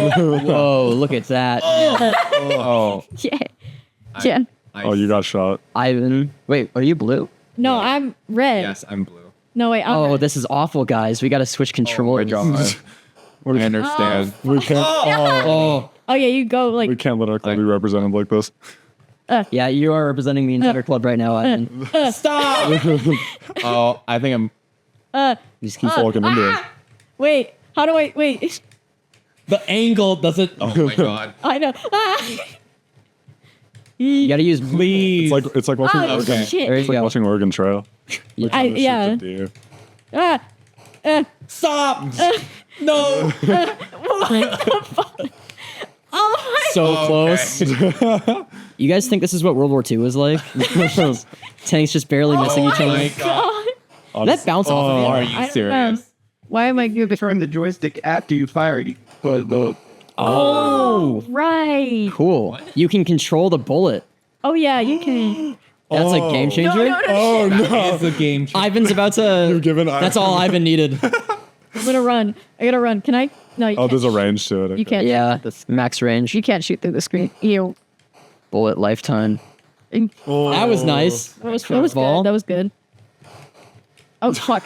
Whoa, look at that. Oh, Yeah. Yeah. Oh, you got shot. Ivan. Wait, are you blue? No, I'm red. yes, I'm blue. No, wait. I'm Oh, red. this is awful, guys. We gotta switch controllers. I understand. We can't. Oh, Oh yeah, you go like. We can't let our club be represented like this. yeah, you are representing the entire club right now, Ivan. Stop. Oh, I think I'm. You just keep walking into it. Wait. How do I wait? The angle doesn't. Oh my god. I know. You gotta use Please. It's like watching. Oh Oregon. There shit. you It's like go. watching Oregon Trail. Yeah. Deer. Stop. No. Oh my. So close. You guys think this is what World War II was like? Tanks just barely missing each other. God. That bounce off of Are it. you I don't know. serious? Why am I good? Turn the joystick after you fire. You put the. Oh, right. Cool. You can control the bullet. Oh yeah, you can. That's a game changer. Oh no! It's a game. Ivan's about to. Given That's all Ivan needed. I'm gonna run. I gotta run. Can I? No, you Oh, can't. there's a range to it. Okay. You can't. Yeah, max range. You can't shoot through the screen. Ew. Bullet lifetime. Oh. That was nice. That was Ball. good. That was good. Oh fuck.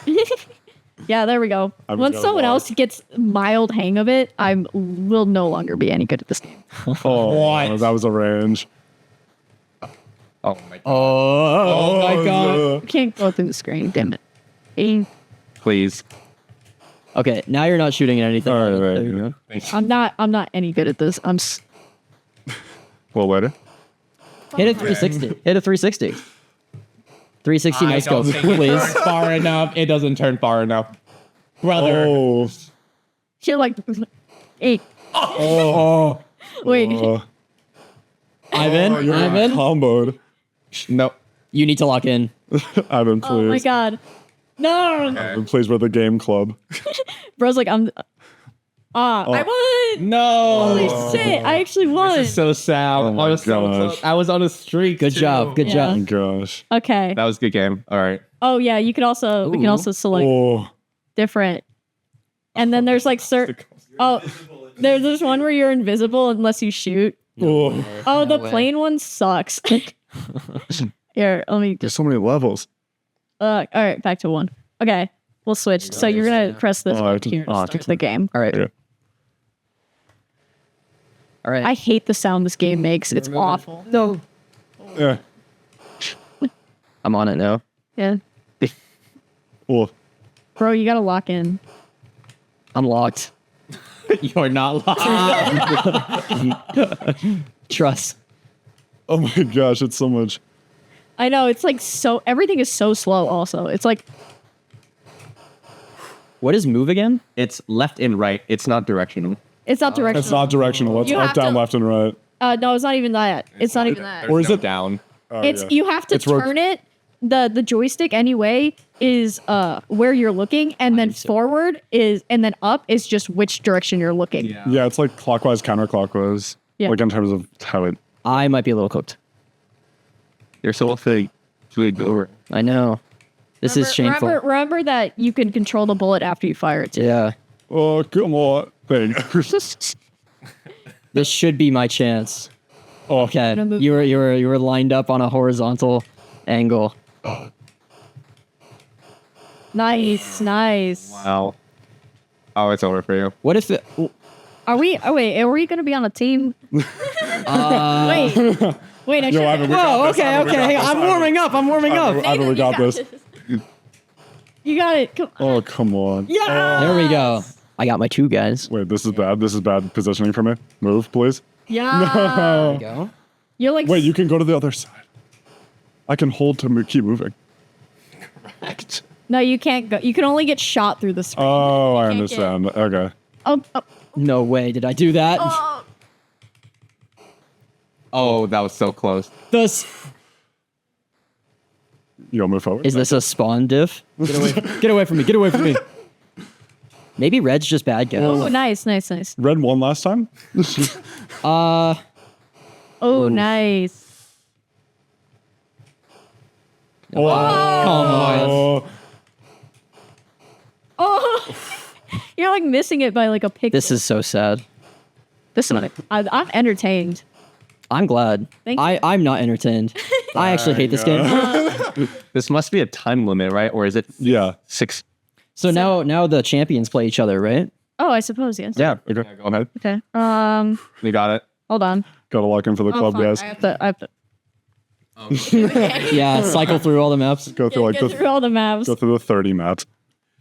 Yeah, there we go. I'm Once gonna someone walk. else gets mild hang of it, I will no longer be any good at this game. Oh, What? that was a range. Oh my god. Oh my god. You can't go through the screen. Damn it. Eh. Please. Okay, now you're not shooting at anything. All right, There right. you go. I'm not any good at this. Well, later. Hit a 360. Hit a 360. 360 nice go, please. Far enough. It doesn't turn far enough. Brother. Oh. You're like, hey, Oh. wait. Ivan, You're Ivan, comboed. No. you need to lock in. Ivan, please. Oh my god. No. Ivan, please, we're the game club. Bro's like, I won. No. Holy shit. I actually won. So sad. Oh my I was so gosh. close. I was on a streak. Good too. job. Good Yeah. Oh job. gosh. Okay. That was a good game. All right. Oh yeah, you could also we can Ooh. also select Oh. different. And then there's like certain there's one where you're invisible unless you shoot. Oh. Oh, the way. plane one sucks. Here, let me There's so many levels. all right, back to one. Okay. We'll switch. So you're gonna press this Oh, I one have to- here to oh, I start the game. All right. Yeah. All right. I hate the sound this game makes. It's awful. no. Yeah. I'm on it now. Yeah. Oh. Bro, you gotta lock in. I'm locked. You're not locked. Trust. Oh my gosh, it's so much. I know, it's like so everything is so slow also. It's like What is move again? It's left and right. It's not directional. it's not directional. It's not directional. It's You up, have down, to- left, and right. No, it's not even that. It's not even that. Or is no it- down? Oh, It's yeah. you have to It's rot- turn it the joystick anyway is where you're looking, and then forward is, and then up is just which direction you're looking. Yeah, it's like clockwise, counterclockwise. Yeah. Like in terms of how it. I might be a little cooked. You're so fake. Over. I know. This is shameful. Remember that you can control the bullet after you fire it too. Yeah. Oh, come on. Thing. This should be my chance. Oh, Okay. You were lined up on a horizontal angle. Nice. Wow. Oh, it's over for you. What if it? Are we gonna be on a team? Wait, I should. Oh, okay. I'm warming up. I really got this. You got it. Come on. Oh, come on. Yeah. There we go. I got my 2 guys. Wait, this is bad. This is bad positioning for me. Move, please. Yeah. There we go. You're like. Wait, you can go to the other side. I can hold to keep moving. Correct. No, you can't go. You can only get shot through the screen. Oh, I can't understand. Okay. Oh. No way. Did I do that? Oh. Oh, that was so close. This You'll move forward. is this a spawn diff? Get away from me. Maybe red's just bad guys. Oh, nice. Red won last time? Oh, nice. Come on. Oh, Oh, you're like missing it by like a pixel. This is so sad. I'm entertained. I'm glad. Thank you. I'm not entertained. I actually hate this game. This must be a time limit, right? Or is it yeah. 6? So now the champions play each other, right? Oh, I suppose yes. Yeah. Okay. Go ahead. Okay. We got it. Hold on. Gotta lock in for the club, Fuck, guys. I have to. Yeah, cycle through all the maps. Go through like Get through all the maps. go through the 30 maps.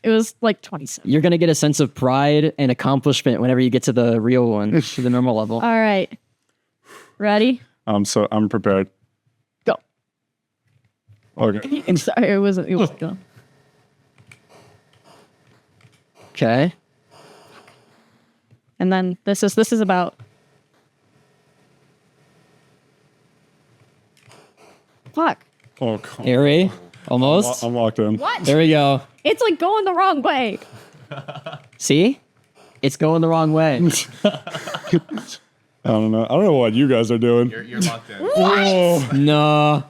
It was like 27. You're gonna get a sense of pride and accomplishment whenever you get to the real one, to the normal level. All right. Ready? So I'm prepared. Go. Okay. I'm sorry, it wasn't. Go. Okay. And then this is about. Fuck. Oh, come on. Harry, almost. I'm locked in. What? There we go. It's like going the wrong way. See? It's going the wrong way. I don't know. I don't know what you guys are doing. You're locked in. Oh, No.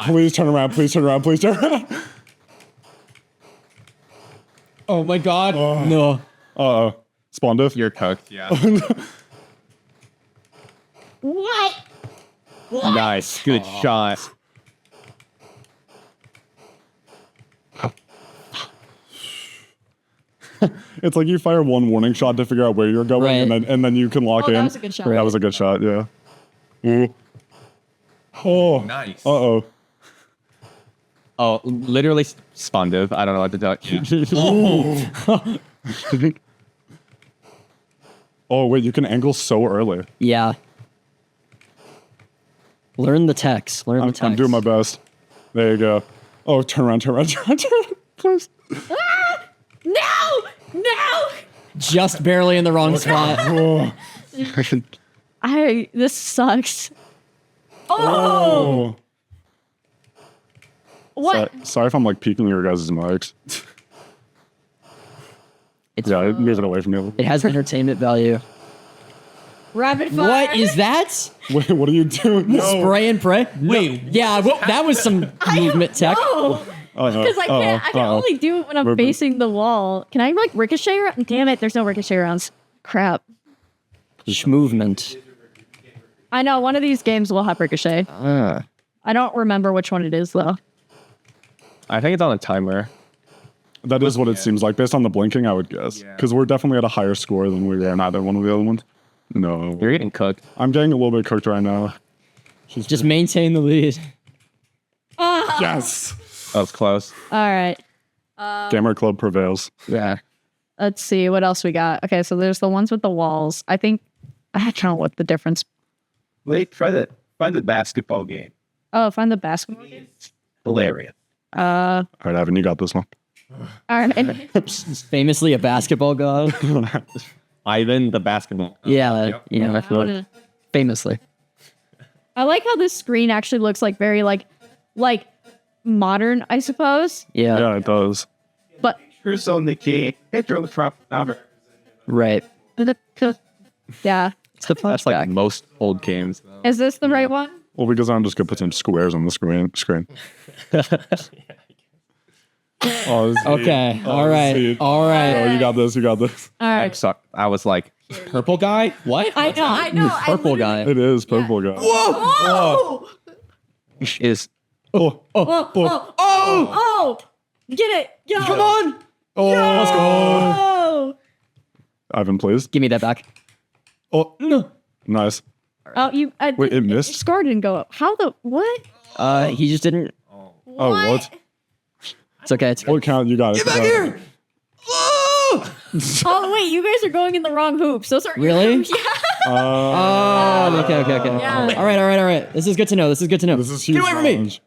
please turn around. Please turn around. Please turn around. Oh my god. No. Uh-oh. Spawn diff. You're cooked. Yeah. What? Nice. Good shot. It's like you fire one warning shot to figure out where you're going, Right. and then you can lock Oh, in. that was a good shot. That was a good shot. Yeah. Ooh. Oh. Nice. Uh-oh. Oh, literally spawn div. I don't know what to tell you. Oh, wait, you can angle so early. Yeah. Learn the text. Learn the text. I'm doing my best. There you go. Oh, turn around. Please. No! Just barely in the wrong spot. Oh. This sucks. Oh. What? Sorry if I'm like peeking your guys' mics. It's, Yeah, move it away from you. It has entertainment value. Rapid fire. What is that? Wait, what are you doing? Spray and pray? Wait. Yeah, well, that was some movement tech. Oh, because I can't. I can only do it when I'm facing the wall. Can I like ricochet around? Damn it! There's no ricochet rounds. Crap. Movement. I know one of these games will have ricochet. Ah. I don't remember which one it is though. I think it's on a timer. That is what it seems like. Based on the blinking, I would guess. Because we're definitely at a higher score than we were in either one of the other ones. No. You're getting cooked. I'm getting a little bit cooked right now. Just maintain the lead. Yes! That was close. All right. Gamer Club prevails. Yeah. Let's see what else we got. Okay, so there's the ones with the walls. I think I don't know what the difference. Wait, find the basketball game. Oh, find the basketball game. Hilarious. All right, Evan, you got this one. All right. Famously a basketball god. Ivan the basketball. Yeah, you know, I feel like famously. I like how this screen actually looks like very like modern, I suppose. Yeah. Yeah, it does. But Who's on the key? Intro Trump number. Right. yeah, It's the That's like flashback. most old games. Though. is this the right one? Well, because I'm just gonna put some squares on the screen. Oh, Okay. All right. see. All right. Oh, you got this. You got this. All right. So I was like, Purple guy? What? I know. Purple guy. It is purple guy. Oh! is Oh, get it. Yo. Come on. Oh, let's go. Oh. Ivan, please. Give me that back. Oh, nice. Oh, you. Wait, it missed? Score didn't go up. How the what? He just didn't. Oh, what? It's okay. It's okay. What count? You got it. Get back here. Oh wait, you guys are going in the wrong hoops. Those are Really? Yeah. Oh, okay. Yeah. All right. This is good to know. This is huge. Get away from me. challenge.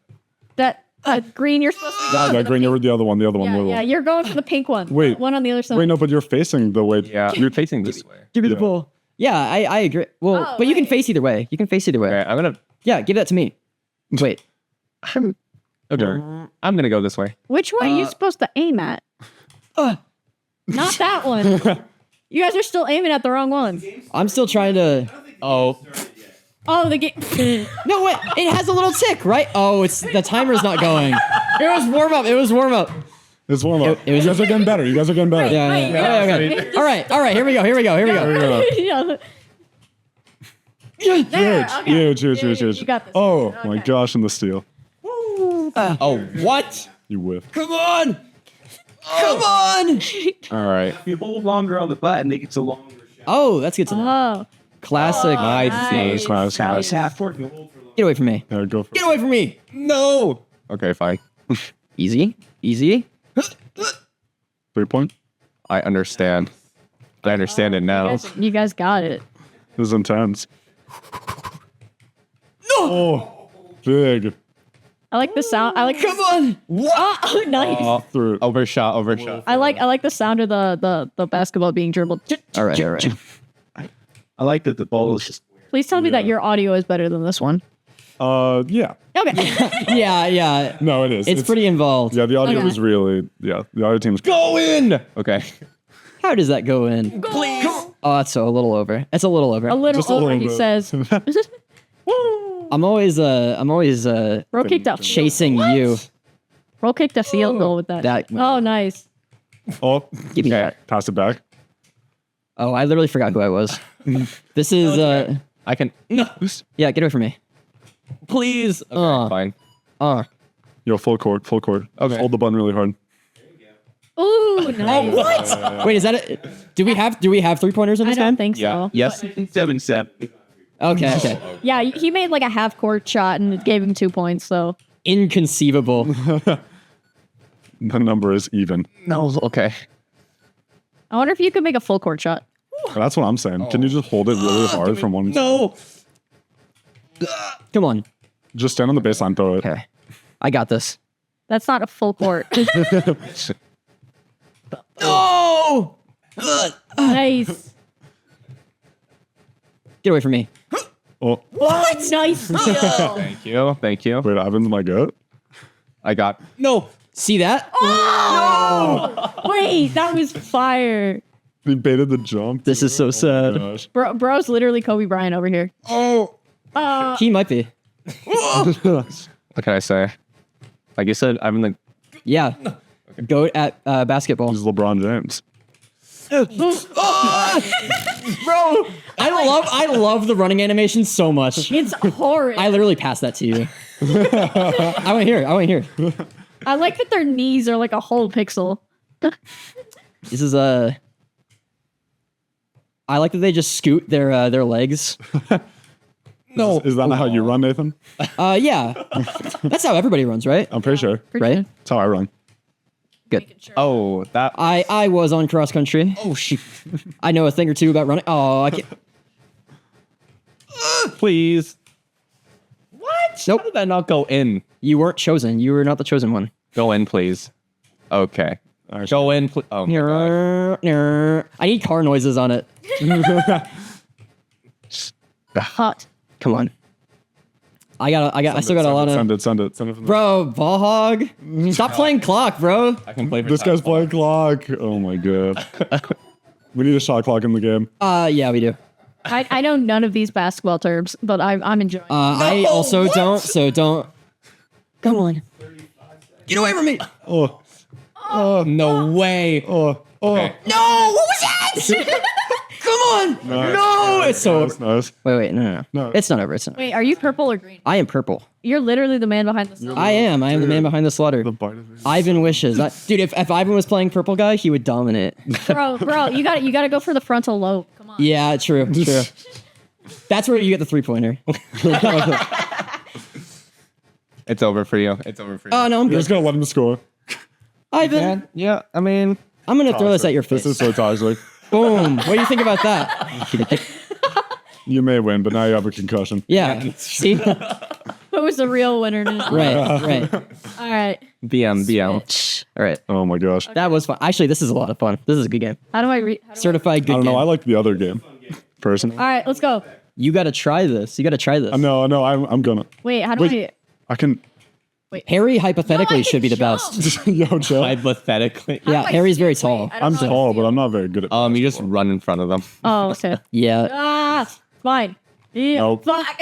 That green. You're supposed to. Yeah, green. You're the other one. The other one. Yeah, little. yeah, you're going for the pink one. Wait. One on the other side. Wait, no, but you're facing the way. yeah, you're facing this way. Give me the Yeah. ball. Yeah, I agree. Well, Oh, but you can wait. face either way. You can face either way. Okay, I'm gonna. Yeah, give that to me. Wait. Okay, I'm gonna go this way. Which one are you supposed to aim at? Uh, Not that one. You guys are still aiming at the wrong one. I'm still trying to. Oh. Oh, the game. No, wait. It has a little tick, right? Oh, it's the timer's not going. It was warm up. It's warm up. It was- you guys are getting better. You guys are getting better. Yeah. Wait, Okay. All right. Here we go. Yeah. There, okay. Huge. You got this. Oh my Okay. gosh, and the steal. Oh, what? You whiff. Come on. All right. If you hold longer on the button, it gets a longer shot. Oh, that's good to know. Oh, Classic. I nice. see. Nice. It's half forward. You hold for long. Get away from me. Yeah, go for it. Get away from me. No. Okay, fine. Easy. 3-point. I understand. I understand it now. You guys got it. This is intense. No. Oh, big. I like the sound. I like. Come on. Oh, nice. Through. Overshot. I like the sound of the basketball being dribbled. All right. I like that the ball is just. Please tell me that your audio is better than this one. Yeah. Okay. Yeah. No, it is. It's pretty involved. Yeah, the audio Okay. was really. Yeah, the audio team's. Go in. Okay. How does that go in? Please. Oh, that's a little over. It's a little over. A little Just a over. little He bit. says. I'm always Bro kicked up. chasing you. Bro kicked a field goal with that. That- Oh, nice. Oh, Give me that. pass it back. Oh, I literally forgot who I was. This is I can. No. yeah, get away from me. Please. Okay, fine. Yo, full court. Okay. Hold the button really hard. Ooh, nice. Wait, is that it? Do we have 3-pointers in I this don't game? think Yeah. so. Yes. 7-7. Okay. Yeah, he made like a half court shot and it gave him 2 points. So Inconceivable. The number is even. No. Okay. I wonder if you could make a full court shot. That's what I'm saying. Can you just hold it really hard from one? No. Come on. Just stand on the baseline, throw it. Okay. I got this. That's not a full court. Oh! Nice. Get away from me. Oh, What? Nice steal. Thank you. wait, Ivan's my goat. I got. No. See that? Wait, that was fire. He baited the jump. This is so sad. Gosh. Bro's literally Kobe Bryant over here. He might be. What can I say? Like you said, I'm in the. Yeah. Goat at basketball. He's LeBron James. Bro, I love the running animation so much. It's horrid. I literally passed that to you. I want to hear. I like that their knees are like a whole pixel. This is I like that they just scoot their legs. No. Is that not how you run, Nathan? Yeah. That's how everybody runs, right? I'm pretty sure. Right? That's how I run. Good. Oh, that. I was on cross country. Oh shit. I know a thing or two about running. Oh, I can't. Please. What? Nope. How did that not go in? You weren't chosen. You were not the chosen one. Go in, please. Okay. All right. Go in, please. Oh. my God. I need car noises on it. Hot. Come on. I still got a lot of. Send it. From Bro, ball hog. Stop playing clock, bro. I can play for This guy's playing clock. Oh my god. We need a shot clock in the game. Yeah, we do. I know none of these basketball terms, but I'm enjoying. I also don't. So don't. Come on. Get away from me. No way. No, what was that? Come on. No, it's so. Nice. Wait, no. No. It's not over. It's not. Wait, are you purple or green? I am purple. You're literally the man behind the slaughter. I am the man behind the slaughter. The bite of it. Ivan wishes. Dude, if Ivan was playing purple guy, he would dominate. Bro, you gotta go for the frontal lobe. Come on. Yeah, true. That's where you get the 3-pointer. It's over for you. It's over for you. Oh no, I'm You're just good. gonna let him score. Ivan, Yeah, I mean, I'm gonna throw this at your face. This is so toxic. Boom. What do you think about that? You may win, but now you have a concussion. Yeah. See? Who was the real winner? Right. All right. BM. All right. Oh my gosh. That was fun. Actually, this is a lot of fun. This is a good game. How do I read? Certified good I don't game. know. I like the other game, personally. All right, let's go. You got to try this. No, I'm gonna. Wait, how do I? I can. Harry hypothetically No, I should be the can best. Yo, chill. Hypothetically. Yeah, do I Harry's very steal? tall. Wait, I don't I'm know how to tall, but steal. I'm not very good at. You just run in front of them. Oh, okay. Yeah. Ah, fine. Yeah. Nope. Fuck.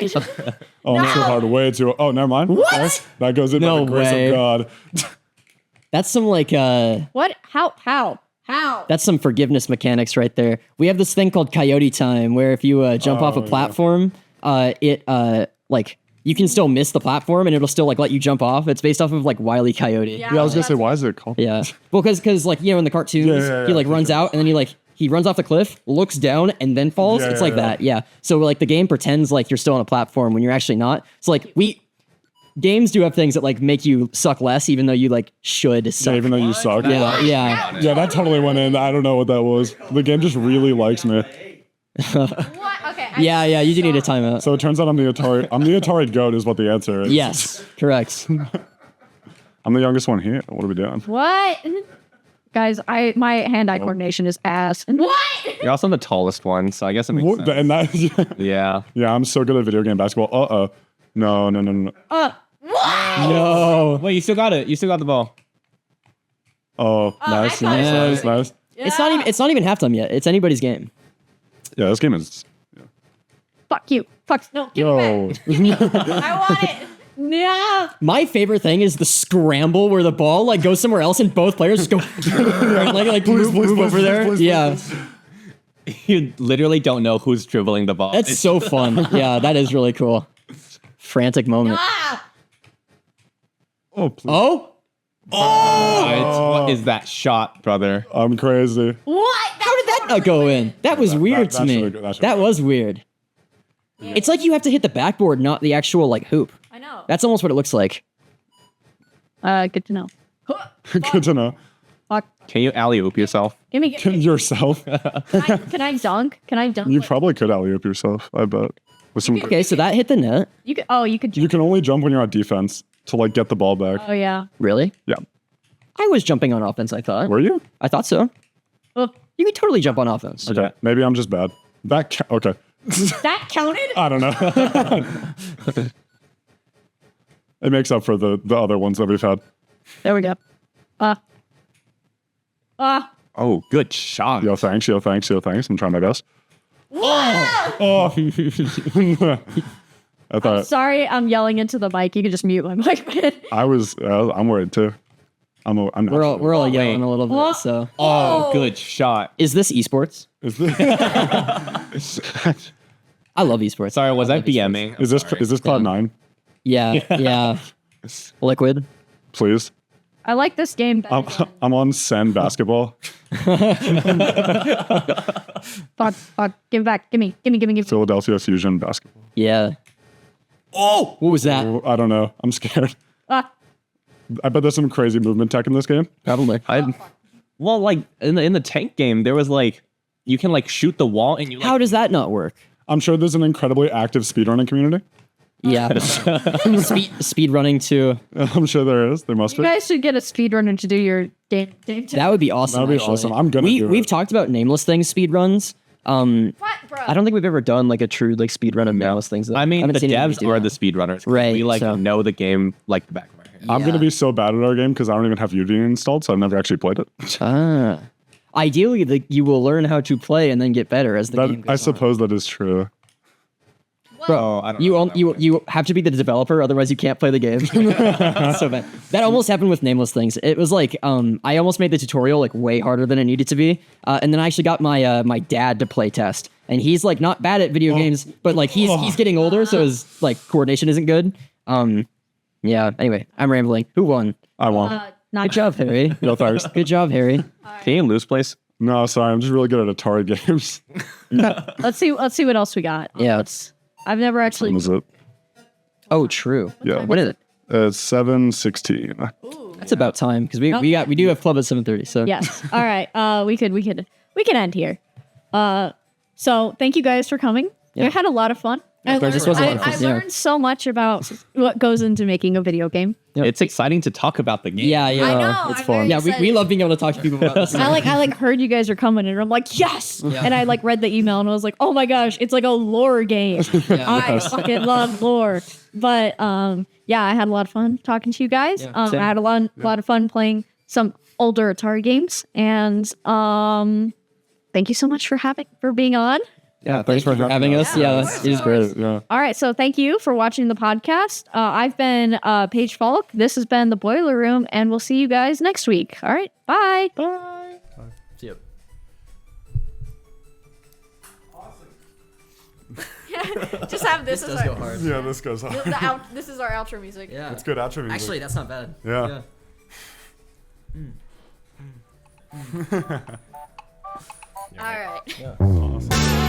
Oh, I'm too hard. Way too. Oh, never mind. What? Okay. That goes in by No the grace way. of God. That's some like What? How? that's some forgiveness mechanics right there. We have this thing called coyote time where if you jump off a platform, it like you can still miss the platform and it'll still like let you jump off. It's based off of like Wile E. Coyote. Yeah, I was gonna say, why is it called? Yeah. Well, because like in the cartoons, Yeah, he like for runs out and then he runs off the cliff, looks down, and then falls. Yeah, It's like that. Yeah. So like the game pretends like you're still on a platform when you're actually not. So like games do have things that like make you suck less, even though you like should suck. Yeah, even though you suck. Yeah. Yeah, that totally went in. I don't know what that was. The game just really likes me. What? Okay. Yeah. You do need a timeout. So it turns out I'm the Atari goat is what the answer is. Yes. Correct. I'm the youngest one here. What are we doing? What? Guys, my hand-eye coordination is ass. What? You're also the tallest one, so I guess it makes What? sense. And that, Yeah. yeah, I'm so good at video game basketball. No. What? No. Wait, you still got it. You still got the ball. Oh, nice. I thought- Nice. It's not even halftime yet. It's anybody's game. Yeah, this game is. Fuck you. Fuck. No. Give it back. I want it. No. My favorite thing is the scramble where the ball like goes somewhere else and both players just go like move over there. please, Yeah. You literally don't know who's dribbling the ball. That's so fun. Yeah, that is really cool. Frantic moment. Oh, please. Oh? What is that shot, brother? I'm crazy. What? How did that not go in? That was weird to that's me. really good, that's That really was weird. It's like you have to hit the backboard, not the actual like hoop. I know. That's almost what it looks like. Good to know. Good to know. Fuck. Can you alley-oop yourself? Give me. Yourself. Can I dunk? Can I dunk? You Like, probably could alley-oop yourself, I bet. With some. Okay, so that hit the net. you could. Oh, you could. You can only jump when you're on defense to like get the ball back. Oh yeah. Really? Yeah. I was jumping on offense, I thought. Were you? I thought so. Oh, You could totally jump on offense. Okay. Maybe I'm just bad. Okay. that counted. I don't know. It makes up for the other ones that we've had. There we go. Oh, good shot. Yo, thanks. I'm trying my best. Whoa! I thought Sorry, I'm yelling into the mic. You could just mute my mic, man. I'm worried too. I'm not We're all yelling wait. a little bit. What? So, Oh, good shot. is this esports? Is this, I love esports. Sorry, was I BMing? is this Cloud9? Yeah. Liquid. Please. I like this game better. I'm on Sen basketball. Fuck. Give it back. Give me. Philadelphia Fusion basketball. Yeah. Oh, what was that? I don't know. I'm scared. I bet there's some crazy movement tech in this game. Probably. Well, like in the tank game, there was like you can like shoot the wall and you like How does that not work? I'm sure there's an incredibly active speedrunning community. Yeah. speed running too. I'm sure there is. There must You be. guys should get a speedrunner to do your game. That would be awesome. That'd be actually. awesome. I'm gonna do We've it. talked about nameless things speed runs. What, bro? I don't think we've ever done like a true like speed run of most things. I mean, haven't the seen anybody devs do are that. the speedrunners. Right, We like so- know the game like the back of our hand. I'm going to be so bad at our game because I don't even have Udemy installed, so I've never actually played it. Ideally, you will learn how to play and then get better as the game goes I on. suppose that is true. Oh, I don't You know. you have to be the developer, otherwise you can't play the game. So bad. That almost happened with Nameless Things. It was like I almost made the tutorial like way harder than it needed to be, and then I actually got my my dad to play test, and he's like not bad at video games, but like he's getting older, so his like coordination isn't good. Yeah. Anyway, I'm rambling. Who won? I won. Not Good job, Harry. No thanks. Good job, Harry. Can you lose place? No, sorry. I'm just really good at Atari games. Let's see what else we got. Yeah. I've never actually. Was it? Oh, true. Yeah. What is it? It's 7:16. That's about time because we do have club at 7:30. So Yes. All right. We could end here. So thank you guys for coming. Yeah. I had a lot of fun. This was a lot of I fun, yeah. learned so much about what goes into making a video game. Yep. It's exciting to talk about the game. yeah, yeah. I know, It's I'm fun. very Yeah, we excited. love being able to talk to people about this. I heard you guys are coming and I'm like, yes. And I read the email and I was like, oh my gosh, it's like a lore game. I fucking love lore. But yeah, I had a lot of fun talking to you guys. I same. had a lot of fun playing some older Atari games. And thank you so much for being on. Yeah, thanks for having us. Yeah, It was great. Yeah. All right, so thank you for watching the podcast. I've been Paige Falk. This has been the Boiler Room, and we'll see you guys next week. All right, bye. Bye. See you. Just have this, as our, hard. Yeah, this goes on. this is our outro music. Yeah. It's good outro music. Actually, that's not bad. Yeah. All right.